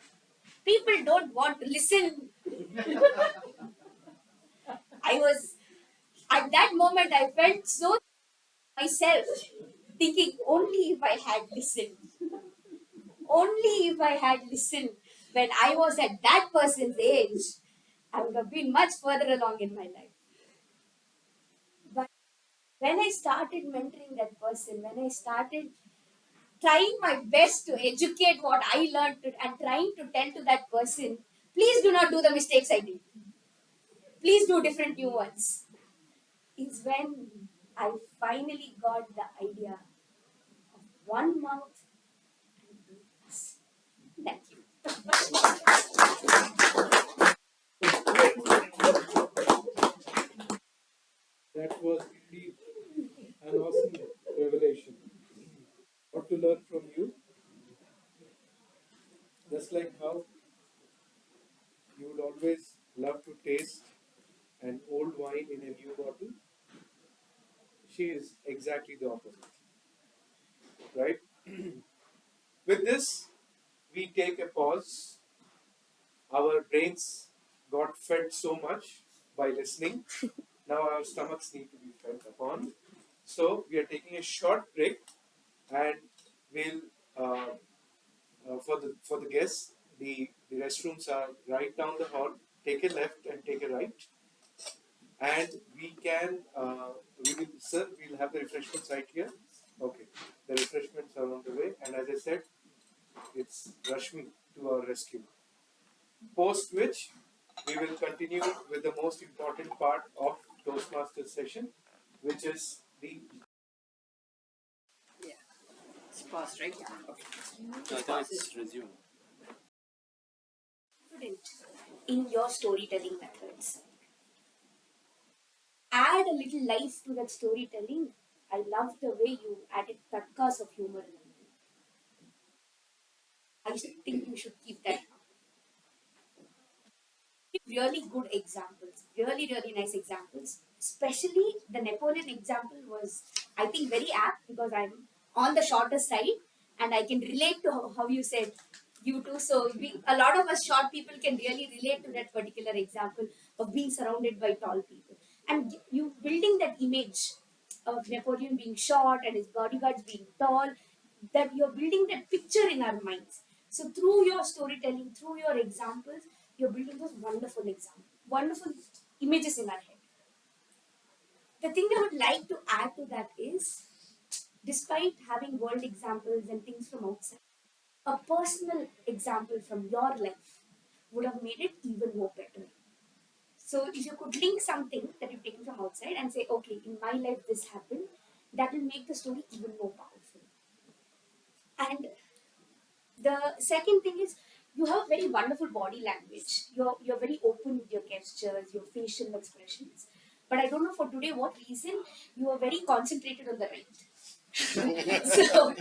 People don't want to listen. I was, at that moment, I felt so myself, thinking only if I had listened. Only if I had listened when I was at that person's age, I would have been much further along in my life. But when I started mentoring that person, when I started trying my best to educate what I learned and trying to tell to that person, please do not do the mistakes I did. Please do different new ones. Is when I finally got the idea of one mouth and two ears. Thank you. That was indeed an awesome revelation. What to learn from you? Just like how you would always love to taste an old wine in a new bottle, she is exactly the opposite. Right? With this, we take a pause. Our brains got fed so much by listening. Now our stomachs need to be fed upon. So we are taking a short break, and we'll for the guests, the restrooms are right down the hall. Take a left and take a right, and we will, sir, we'll have the refreshments right here. Okay, the refreshments are on the way, and as I said, it's Rashmi to our rescue. Post which we will continue with the most important part of Toastmasters session, which is the It's paused, right? It's resumed. Confident in your storytelling methods. Add a little life to that storytelling. I love the way you added tatkas of humor in it. I think you should keep that. Really good examples, really nice examples. Especially the Napoleon example was, I think, very apt because I'm on the shorter side and I can relate to how you said you too. So a lot of us short people can really relate to that particular example of being surrounded by tall people. And you building that image of Napoleon being short and his bodyguards being tall, that you're building that picture in our minds. So through your storytelling, through your examples, you're building those wonderful examples, wonderful images in our head. The thing I would like to add to that is, despite having world examples and things from outside, a personal example from your life would have made it even more better. So if you could link something that you've taken from outside and say, okay, in my life this happened, that will make the story even more powerful. And the second thing is, you have very wonderful body language. You're very open with your gestures, your facial expressions. But I don't know for today what reason you are very concentrated on the right. So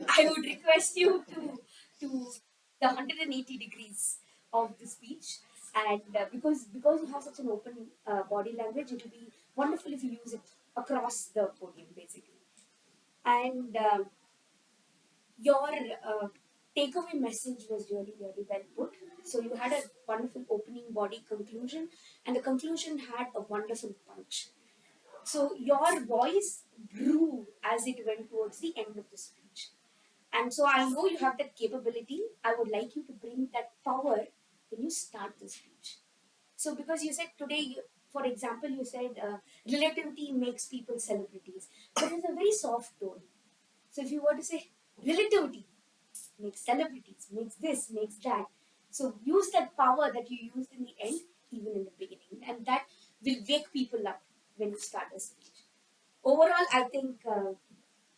I would request you to the 180 degrees of the speech, and because you have such an open body language, it will be wonderful if you use it across the podium, basically. And your takeaway message was really well put. So you had a wonderful opening body conclusion, and the conclusion had a wonderful punch. So your voice grew as it went towards the end of the speech. And so I know you have that capability. I would like you to bring that power when you start the speech. So because you said today, for example, you said relativity makes people celebrities, but it's a very soft tone. So if you were to say relativity makes celebrities, makes this, makes that. So use that power that you used in the end, even in the beginning, and that will wake people up when you start a speech. Overall, I think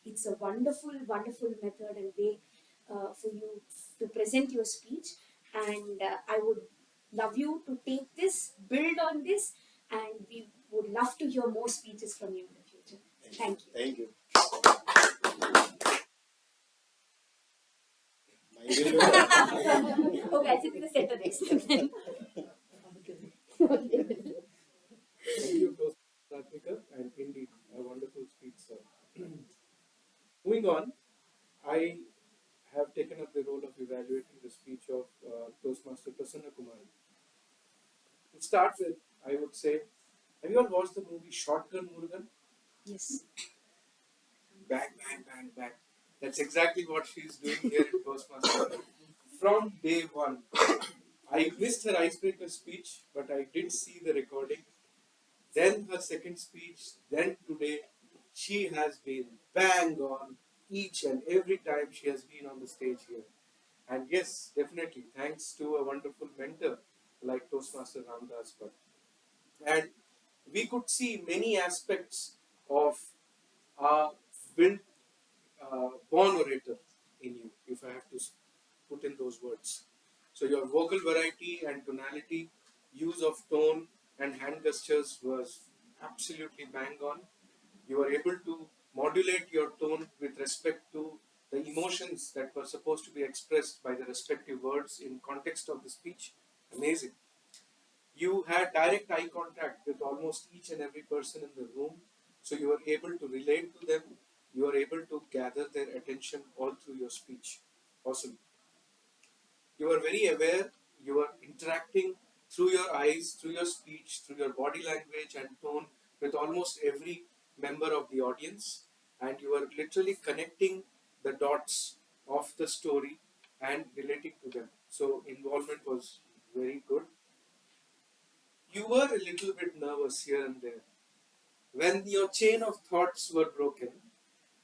it's a wonderful method and way for you to present your speech, and I would love you to take this, build on this, and we would love to hear more speeches from you in the future. Thank you. Thank you. Okay, I'll sit in the center next time. thank you, Toastmaster, and indeed a wonderful speech, sir. Moving on, I have taken up the role of evaluating the speech of Toastmaster Prasanna Kumari. To start with, I would say, have you all watched the movie Shotgun Murugan? Yes. Bang, bang, bang, bang. That's exactly what she's doing here in Toastmaster. From day one, I missed her icebreaker speech, but I did see the recording. Then her second speech, then today, she has been bang on each and every time she has been on the stage here. And yes, definitely, thanks to a wonderful mentor like Toastmaster Ramdas Bhatt. And we could see many aspects of a built born orator in you, if I have to put in those words. So your vocal variety and tonality, use of tone and hand gestures was absolutely bang on. You were able to modulate your tone with respect to the emotions that were supposed to be expressed by the respective words in context of the speech. Amazing. You had direct eye contact with almost each and every person in the room, so you were able to relate to them. You were able to gather their attention all through your speech. Awesome. You are very aware, you are interacting through your eyes, through your speech, through your body language and tone with almost every member of the audience, and you are literally connecting the dots of the story and relating to them. So, involvement was very good. You were a little bit nervous here and there. When your chain of thoughts were broken,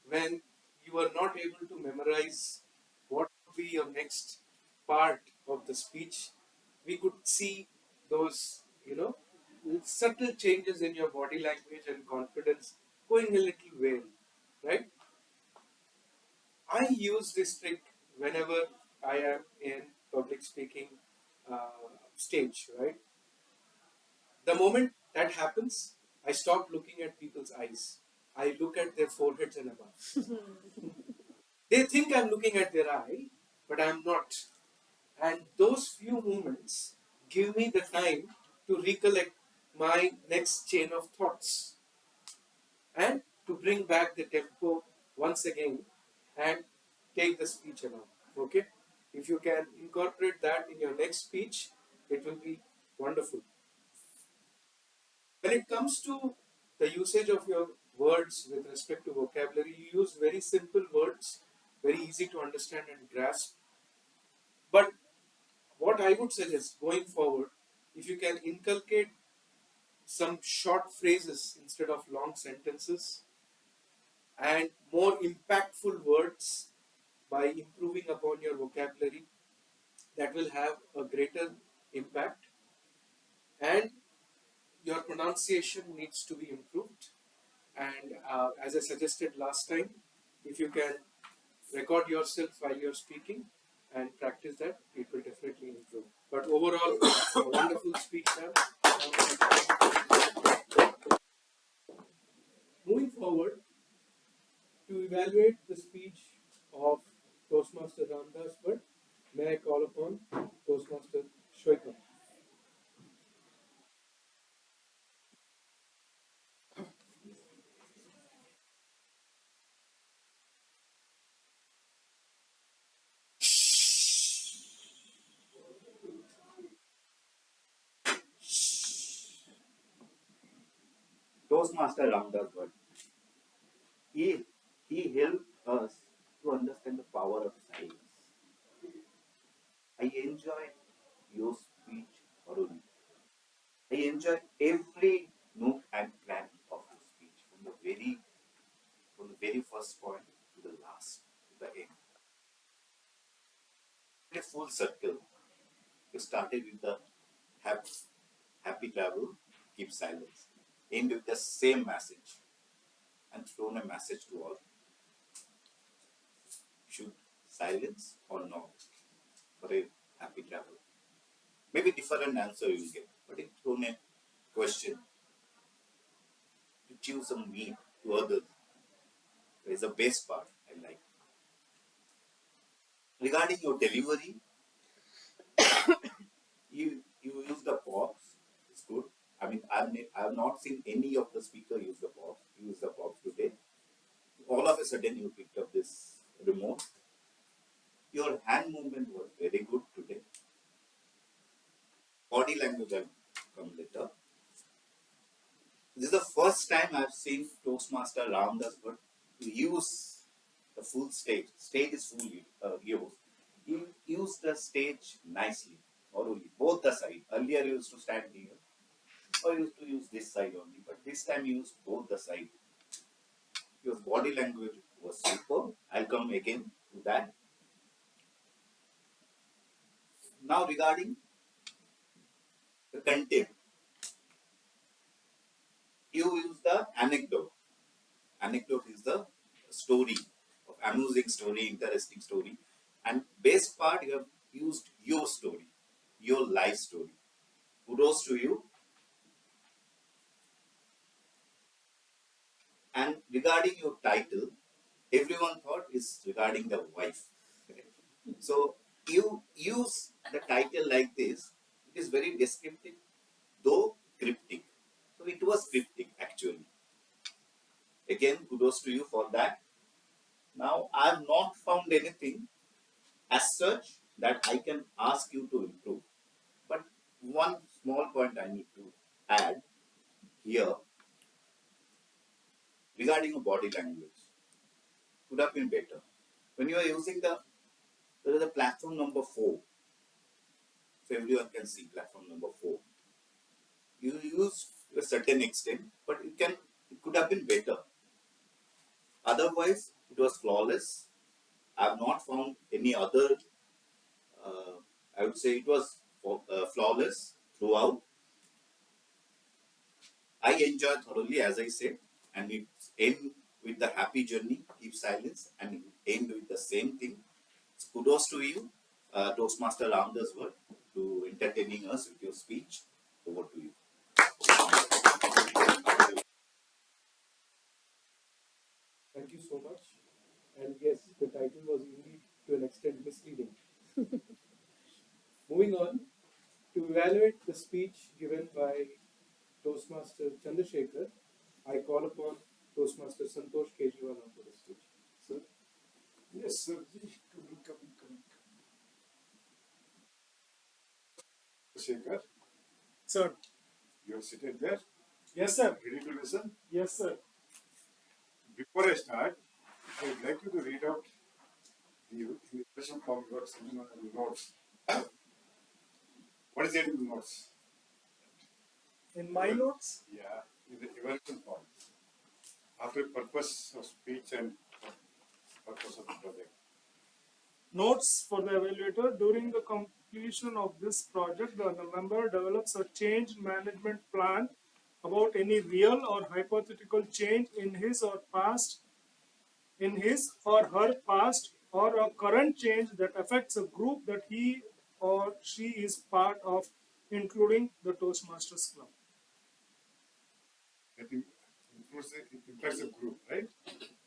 when you were not able to memorize what would be your next part of the speech, we could see those, subtle changes in your body language and confidence going a little well, right? I use this trick whenever I am in public speaking stage, right? The moment that happens, I stop looking at people's eyes. I look at their foreheads and above. They think I'm looking at their eye, but I'm not. And those few moments give me the time to recollect my next chain of thoughts and to bring back the tempo once again and take the speech along. Okay? If you can incorporate that in your next speech, it will be wonderful. When it comes to the usage of your words with respect to vocabulary, you use very simple words, very easy to understand and grasp. But what I would suggest going forward, if you can inculcate some short phrases instead of long sentences and more impactful words by improving upon your vocabulary, that will have a greater impact. And your pronunciation needs to be improved. And as I suggested last time, if you can record yourself while you're speaking and practice that, it will definitely improve. But overall, a wonderful speech, ma'am. Moving forward, to evaluate the speech of Toastmaster Ramdas Bhatt, may I call upon Toastmaster Shoikam. Toastmaster Ramdas Bhatt. He, he helped us to understand the power of silence. I enjoyed your speech thoroughly. I enjoyed every nook and cranny of your speech from the very first point to the last, to the end. In a full circle, you started with the happy, happy travel, keep silence. End with the same message and thrown a message to all. Should silence or no for a happy travel? Maybe different answer you will get, but it thrown a question to choose some meat to others. That is the best part I like. Regarding your delivery, you use the pops. It's good. I mean, I've not seen any of the speaker use the pops. You use the pops today. All of a sudden, you picked up this remote. Your hand movement was very good today. Body language will come later. This is the first time I've seen Toastmaster Ramdas Bhatt to use the full stage. Stage is full used. He used the stage nicely, thoroughly, both the side. Earlier, he used to stand here, or used to use this side only, but this time he used both the side. Your body language was super. I'll come again to that. Now, regarding the content, you use the anecdote. Anecdote is the story of amusing story, interesting story, and best part you have used your story, your life story. Kudos to you. And regarding your title, everyone thought is regarding the wife. So you use the title like this. It is very descriptive, though cryptic. So it was cryptic actually. Again, kudos to you for that. Now I have not found anything as such that I can ask you to improve. But one small point I need to add here regarding your body language could have been better. When you are using there is a platform number 4. So everyone can see platform number 4. You use to a certain extent, but it could have been better. Otherwise, it was flawless. I have not found any other. I would say it was flawless throughout. I enjoy thoroughly, as I said, and it end with the happy journey, keep silence, and end with the same thing. So kudos to you, Toastmaster Ramdas Word, to entertaining us with your speech. Over to you. Thank you so much. And yes, the title was indeed to an extent misleading. Moving on, to evaluate the speech given by Toastmaster Chandrasekhar, I call upon Toastmaster Santosh Kejriwal onto the stage. Sir. Yes, sir. Come. Shekhar, Sir. you're seated there. Yes, sir. Ready to listen? Yes, sir. Before I start, I would like you to read out the invitation from your seminar notes. What is there in the notes? In my notes, Yeah, in the evaluation form. After purpose of speech and purpose of the project. notes for the evaluator. During the completion of this project, the member develops a change management plan about any real or hypothetical change in his or her past or a current change that affects a group that he or she is part of, including the Toastmasters Club. That includes it impacts the group, right?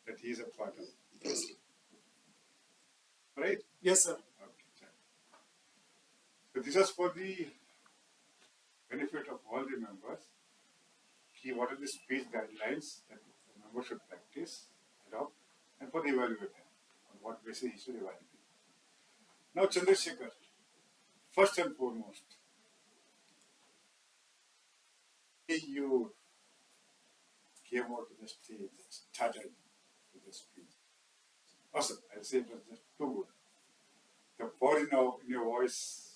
That he is a part of. Yes. Right? Yes, sir. Okay. So this is for the benefit of all the members. What are the speech guidelines that the member should practice, adopt, and for the evaluator, on what basis he should evaluate. Now, Chandrasekhar, first and foremost, you came out to the stage and started with the speech. Awesome. I'll say it was just too good. The power in your voice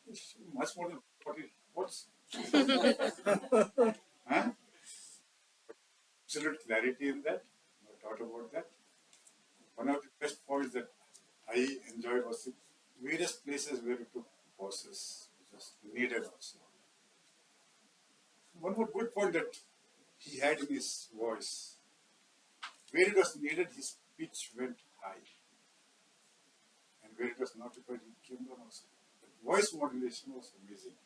is much more than 40 words. Huh? Absolute clarity in that, no doubt about that. One of the best points that I enjoyed was the various places where you took pauses, which was needed also. One more good point that he had in his voice, where it was needed, his pitch went high, and where it was not required, he came down also. The voice modulation was amazing.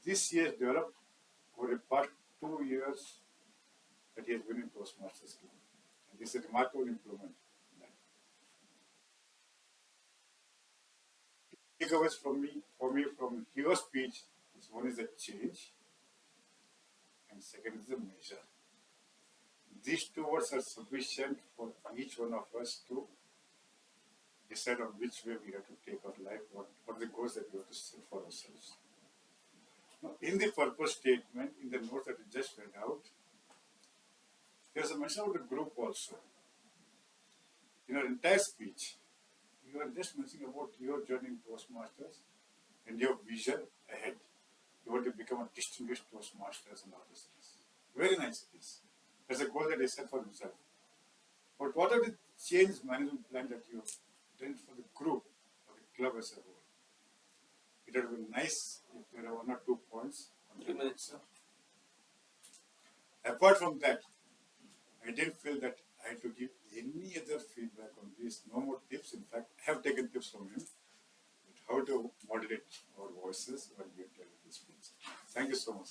This year developed over the past 2 years that he has been in Toastmasters Club. And this is a remarkable improvement. Takeaways for me from your speech is one is the change, and second is the measure. These two words are sufficient for each one of us to decide on which way we have to take our life, what are the goals that we have to set for ourselves. Now, in the purpose statement, in the note that you just read out, there's a mention of the group also. In our entire speech, you are just mentioning about your journey in Toastmasters and your vision ahead. You want to become a distinguished Toastmasters and all these things. Very nice it is. That's a goal that he set for himself. But what are the change management plan that you have done for the group or the club as a whole? It would have been nice if there are 1 or 2 points. 3 minutes, sir. Apart from that, I didn't feel that I had to give any other feedback on this. No more tips. In fact, I have taken tips from him how to moderate our voices when we tell this speech. Thank you so much.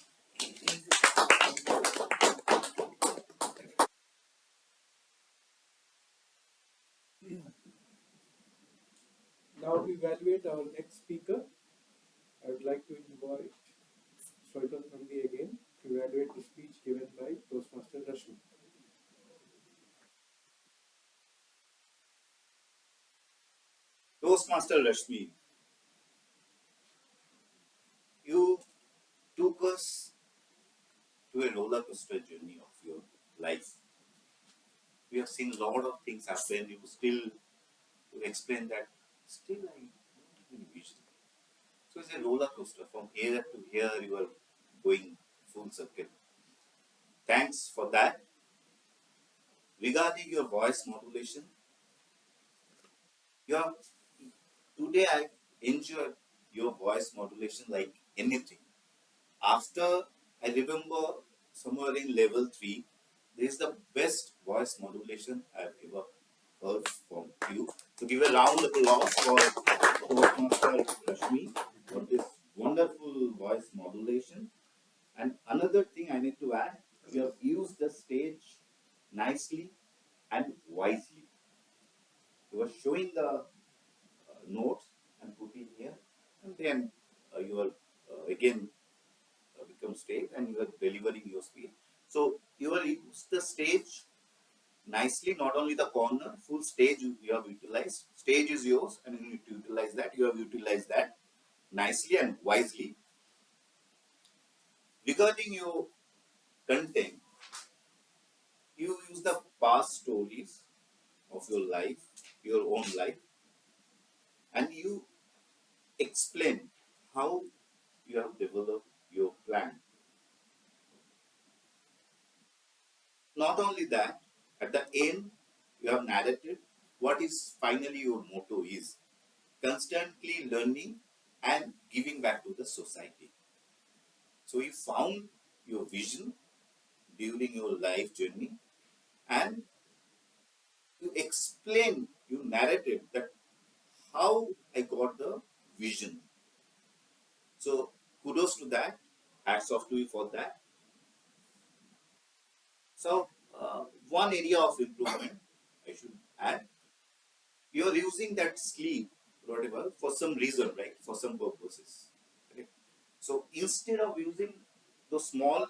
Now to evaluate our next speaker, I would like to invite Shweta Nandi again to evaluate the speech given by Toastmaster Rashmi. Toastmaster Rashmi, you took us to a roller coaster journey of your life. We have seen a lot of things happen. You still to explain that. Still, I don't even wish. So it's a roller coaster. From here to here, you are going full circle. Thanks for that. Regarding your voice modulation, your today I enjoyed your voice modulation like anything. After I remember somewhere in level 3, this is the best voice modulation I've ever heard from you. To give a round of applause for Toastmaster Rashmi for this wonderful voice modulation. And another thing I need to add, you have used the stage nicely and wisely. You were showing the notes and putting here, and then you are again become stage and you are delivering your speech. So you will use the stage nicely, not only the corner, full stage you have utilized. Stage is yours and you need to utilize that. You have utilized that nicely and wisely. Regarding your content, you use the past stories of your life, your own life, and you explain how you have developed your plan. Not only that, at the end, you have narrated what is finally your motto is constantly learning and giving back to the society. So you found your vision during your life journey and you explained, you narrated that how I got the vision. So kudos to that. Hats off to you for that. So one area of improvement I should add, you're using that sleeve, whatever, for some reason, right? For some purposes. Right? So instead of using those small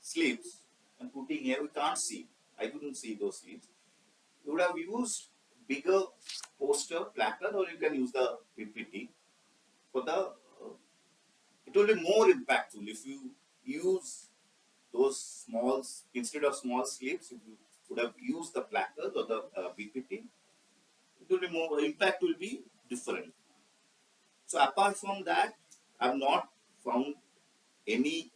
sleeves and putting here, we can't see. I couldn't see those sleeves. You would have used bigger poster, placard, or you can use the PPT for the. It will be more impactful if you use those small instead of small sleeves. If you would have used the placard or the PPT, it will be more impact will be different. So apart from that, I have not found any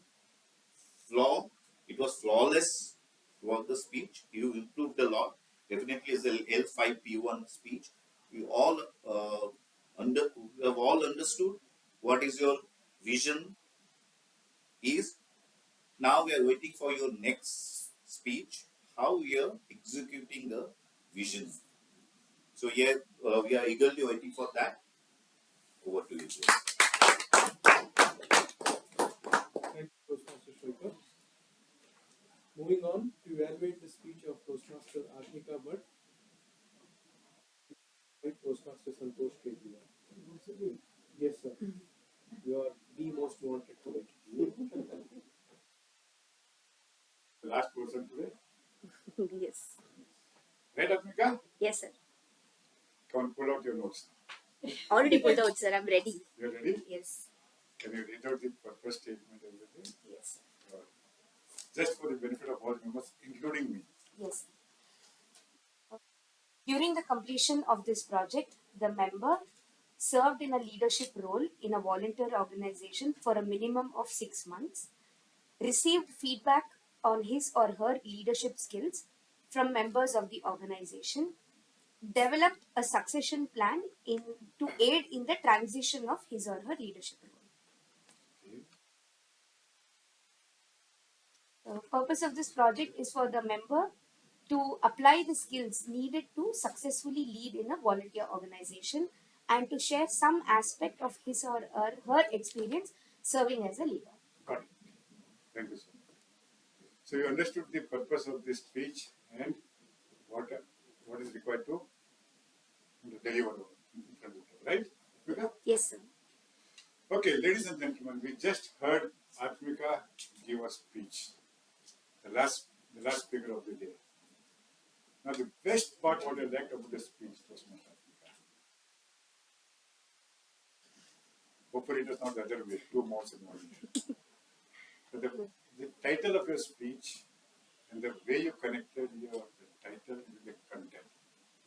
flaw. It was flawless throughout the speech. You improved a lot. Definitely is the L5P1 speech. We all we have all understood what is your vision is. Now we are waiting for your next speech. How we are executing the vision. So yeah, we are eagerly waiting for that. Over to you. Thank you, Toastmaster Shoikar. Moving on to evaluate the speech of Toastmaster Ashmika Bhatt by Toastmaster Santosh Kejriwal. Yes, sir. You are the most wanted today. The last person today. Yes. Right, Atmika? Yes, sir. Come on, pull out your notes. Already pulled out, sir. I'm ready. You're ready? Yes. Can you read out the purpose statement and everything? Yes. Just for the benefit of all members, including me. Yes. During the completion of this project, the member served in a leadership role in a volunteer organization for a minimum of 6 months, received feedback on his or her leadership skills from members of the organization, developed a succession plan to aid in the transition of his or her leadership role. The purpose of this project is for the member to apply the skills needed to successfully lead in a volunteer organization and to share some aspect of his or her experience serving as a leader. Got it. Thank you so much. So you understood the purpose of this speech and what is required to deliver in front of you, right? Atmika? Yes, sir. Okay, ladies and gentlemen, we just heard Atmika give a speech. The last speaker of the day. Now the best part what I liked about the speech was my Atmika. Hopefully it was not the other way, 2 months in 1 year. So the title of your speech and the way you connected the title with the content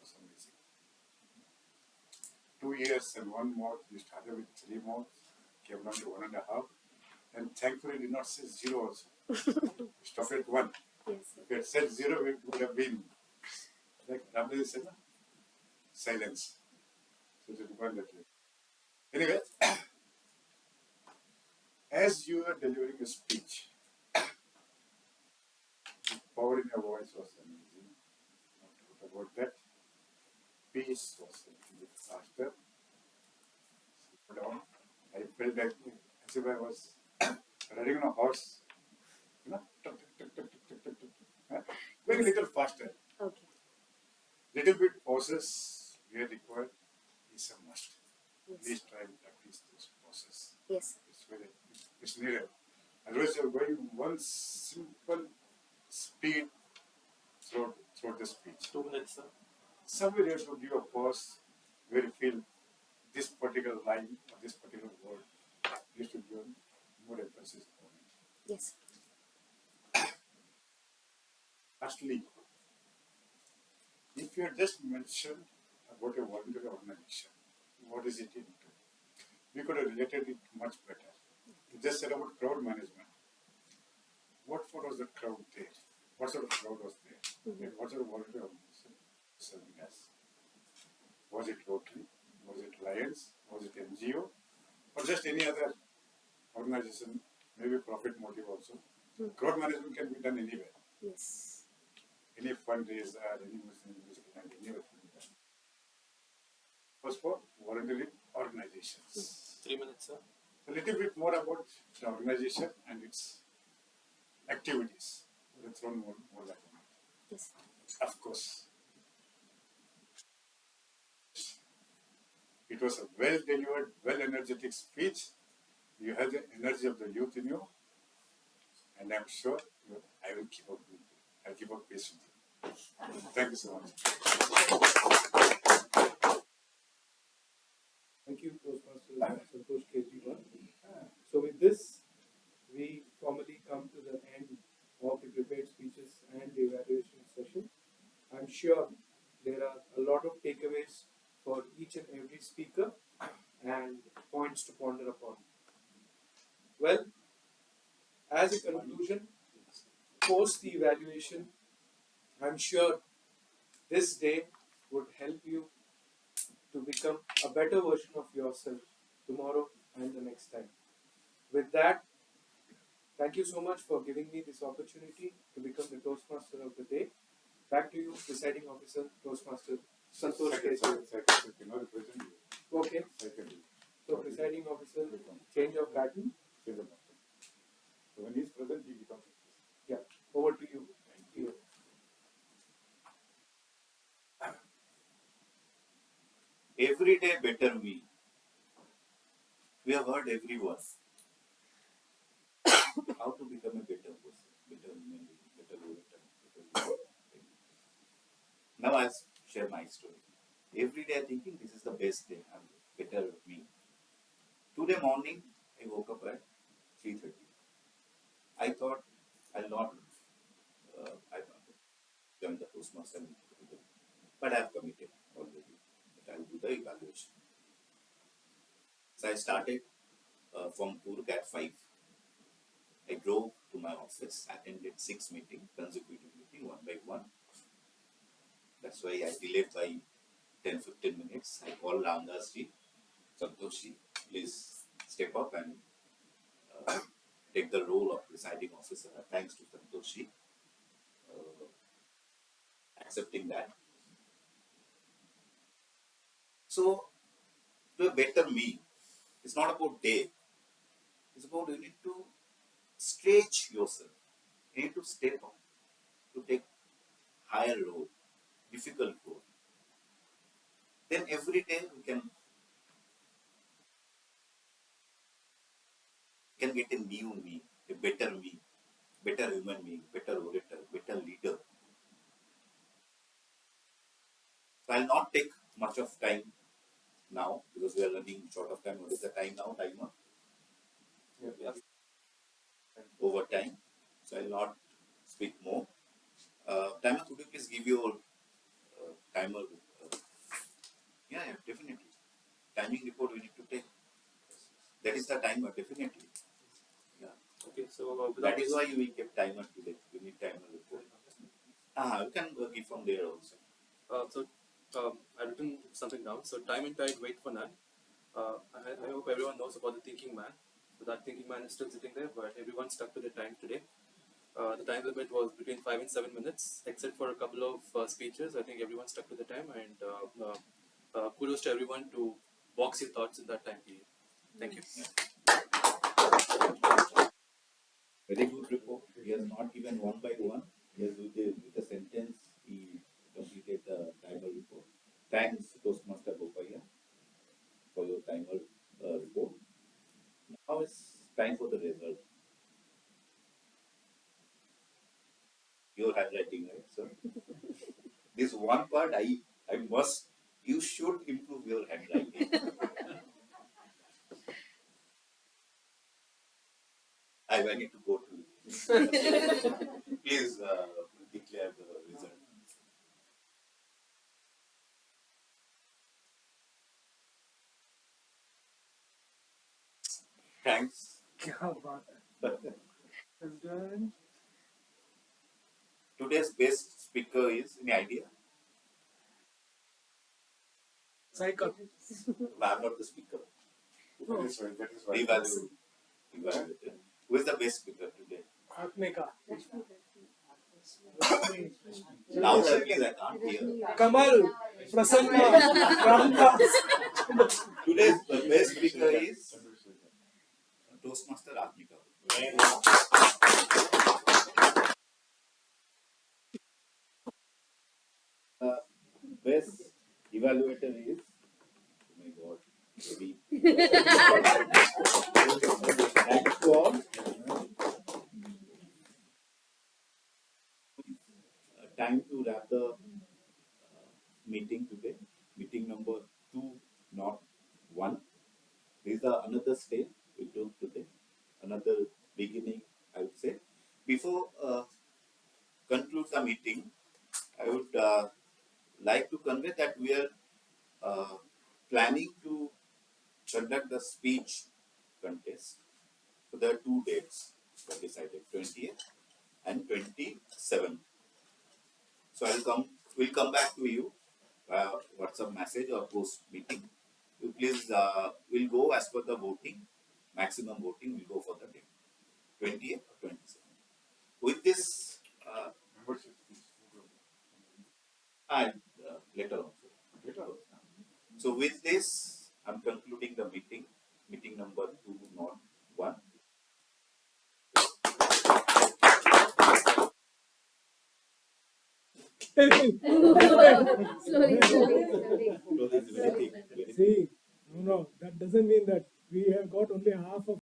was amazing. 2 years and 1 month, you started with 3 months, came down to 1.5, and thankfully did not say 0 also. Stop at 1. Yes, sir. If you had said 0, it would have been like Ramdev said, silence. So it required that way. Anyway, as you are delivering a speech, power in your voice was amazing. No doubt about that. Pace was a little bit faster. Slow down. I felt like as if I was riding on a horse. You know, tuk, tuk, tuk, tuk, tuk, tuk, tuk, tuk. Huh? Going a little faster. Okay. Little bit pauses where required is a must. Yes. Please try and practice those pauses. Yes. It's needed. Otherwise, you're going one simple speed throughout the speech. 2 minutes, sir. Somewhere you should give a pause where you feel this particular line or this particular word, you should give more emphasis on it. Yes. Lastly, if you had just mentioned about a voluntary organization, what is it into? We could have related it much better. You just said about crowd management. What was the crowd there? What sort of crowd was there? And what sort of voluntary organization serving us? Was it Rotary? Was it Lions? Was it NGO? Or just any other organization, maybe profit motive also? Crowd management can be done anywhere. Yes. Any fundraiser, any musical night, anywhere can be done. First for voluntary organizations. 3 minutes, sir. A little bit more about the organization and its activities. Let's throw more light on it. Yes. Of course. It was a well delivered, well energetic speech. You have the energy of the youth in you, and I'm sure I will keep up with you. I'll keep up pace with you. Thank you so much. Thank you, Toastmaster Santosh Kejriwal. So with this, we formally come to the end of the prepared speeches and the evaluation session. I'm sure there are a lot of takeaways for each and every speaker and points to ponder upon. Well, as a conclusion, post the evaluation, I'm sure this day would help you to become a better version of yourself tomorrow and the next time. With that, thank you so much for giving me this opportunity to become the Toastmaster of the day. Back to you, presiding officer, Toastmaster Santosh Kejriwal. Okay. So, presiding officer, change of pattern. So when he is present, he becomes. Yeah, over to you. Thank you. Every day better me. We have heard everyone. How to become a better person, better human being, better orator. Now I'll share my story. Every day I'm thinking this is the best day. I'm better me. Today morning I woke up at 3:30. I thought I'll not join the Toastmaster meeting, but I've committed already that I'll do the evaluation. So I started from Kurg at 5. I drove to my office, attended 6 meetings, consecutive meetings, one by one. That's why I delayed by 10-15 minutes. I called Ramdas ji, Santoshi, please step up and take the role of presiding officer. Thanks to Santoshi accepting that. So, to a better me, it's not about day. It's about you need to stretch yourself. You need to step up to take higher road, difficult road. Then every day we can get a new me, a better human being, better orator, better leader. So I'll not take much of time now because we are running short of time. What is the time now? Timer? Yeah. Over time. So I'll not speak more. Timer, could you please give your timer? Yeah, definitely. Timing report we need to take. That is the timer, definitely. Yeah. Okay, so that is why we kept timer today. We need timer report. You can give from there also. I've written something down. So time and tide wait for none. I hope everyone knows about the thinking man. So that thinking man is still sitting there, but everyone stuck to the time today. The time limit was between 5 and 7 minutes, except for a couple of speeches. I think everyone stuck to the time, and kudos to everyone to box your thoughts in that time period. Thank you. Very good report. He has not given one by one. He has with a sentence he completed the timer report. Thanks, Toastmaster Bopaya, for your timer report. Now it's time for the result. Your handwriting, right, sir? This one part I must, you should improve your handwriting. I need to go to please declare the result. Thanks. Today's best speaker is any idea? Cycle. I'm not the speaker. That is why. Evaluated. Who is the best speaker today? Atmika. Now, please, I can't hear. Kamal. Prasanna. Ramdas. Today's best speaker is Toastmaster Atmika. Best evaluator is, oh my God, maybe. Thanks to all. Time to wrap the meeting today. Meeting number 201. This is another stage we took today. Another beginning, I would say. Before conclude the meeting, I would like to convey that we are planning to conduct the speech contest. So there are 2 dates that decided, 20th and 27th. So we'll come back to you WhatsApp message or post meeting. You please we'll go as per the voting, maximum voting. We'll go for the day, 20th or 27th. With this, and later on. So with this, I'm concluding the meeting number 201. Slowly. See, no, that doesn't mean that we have got only half of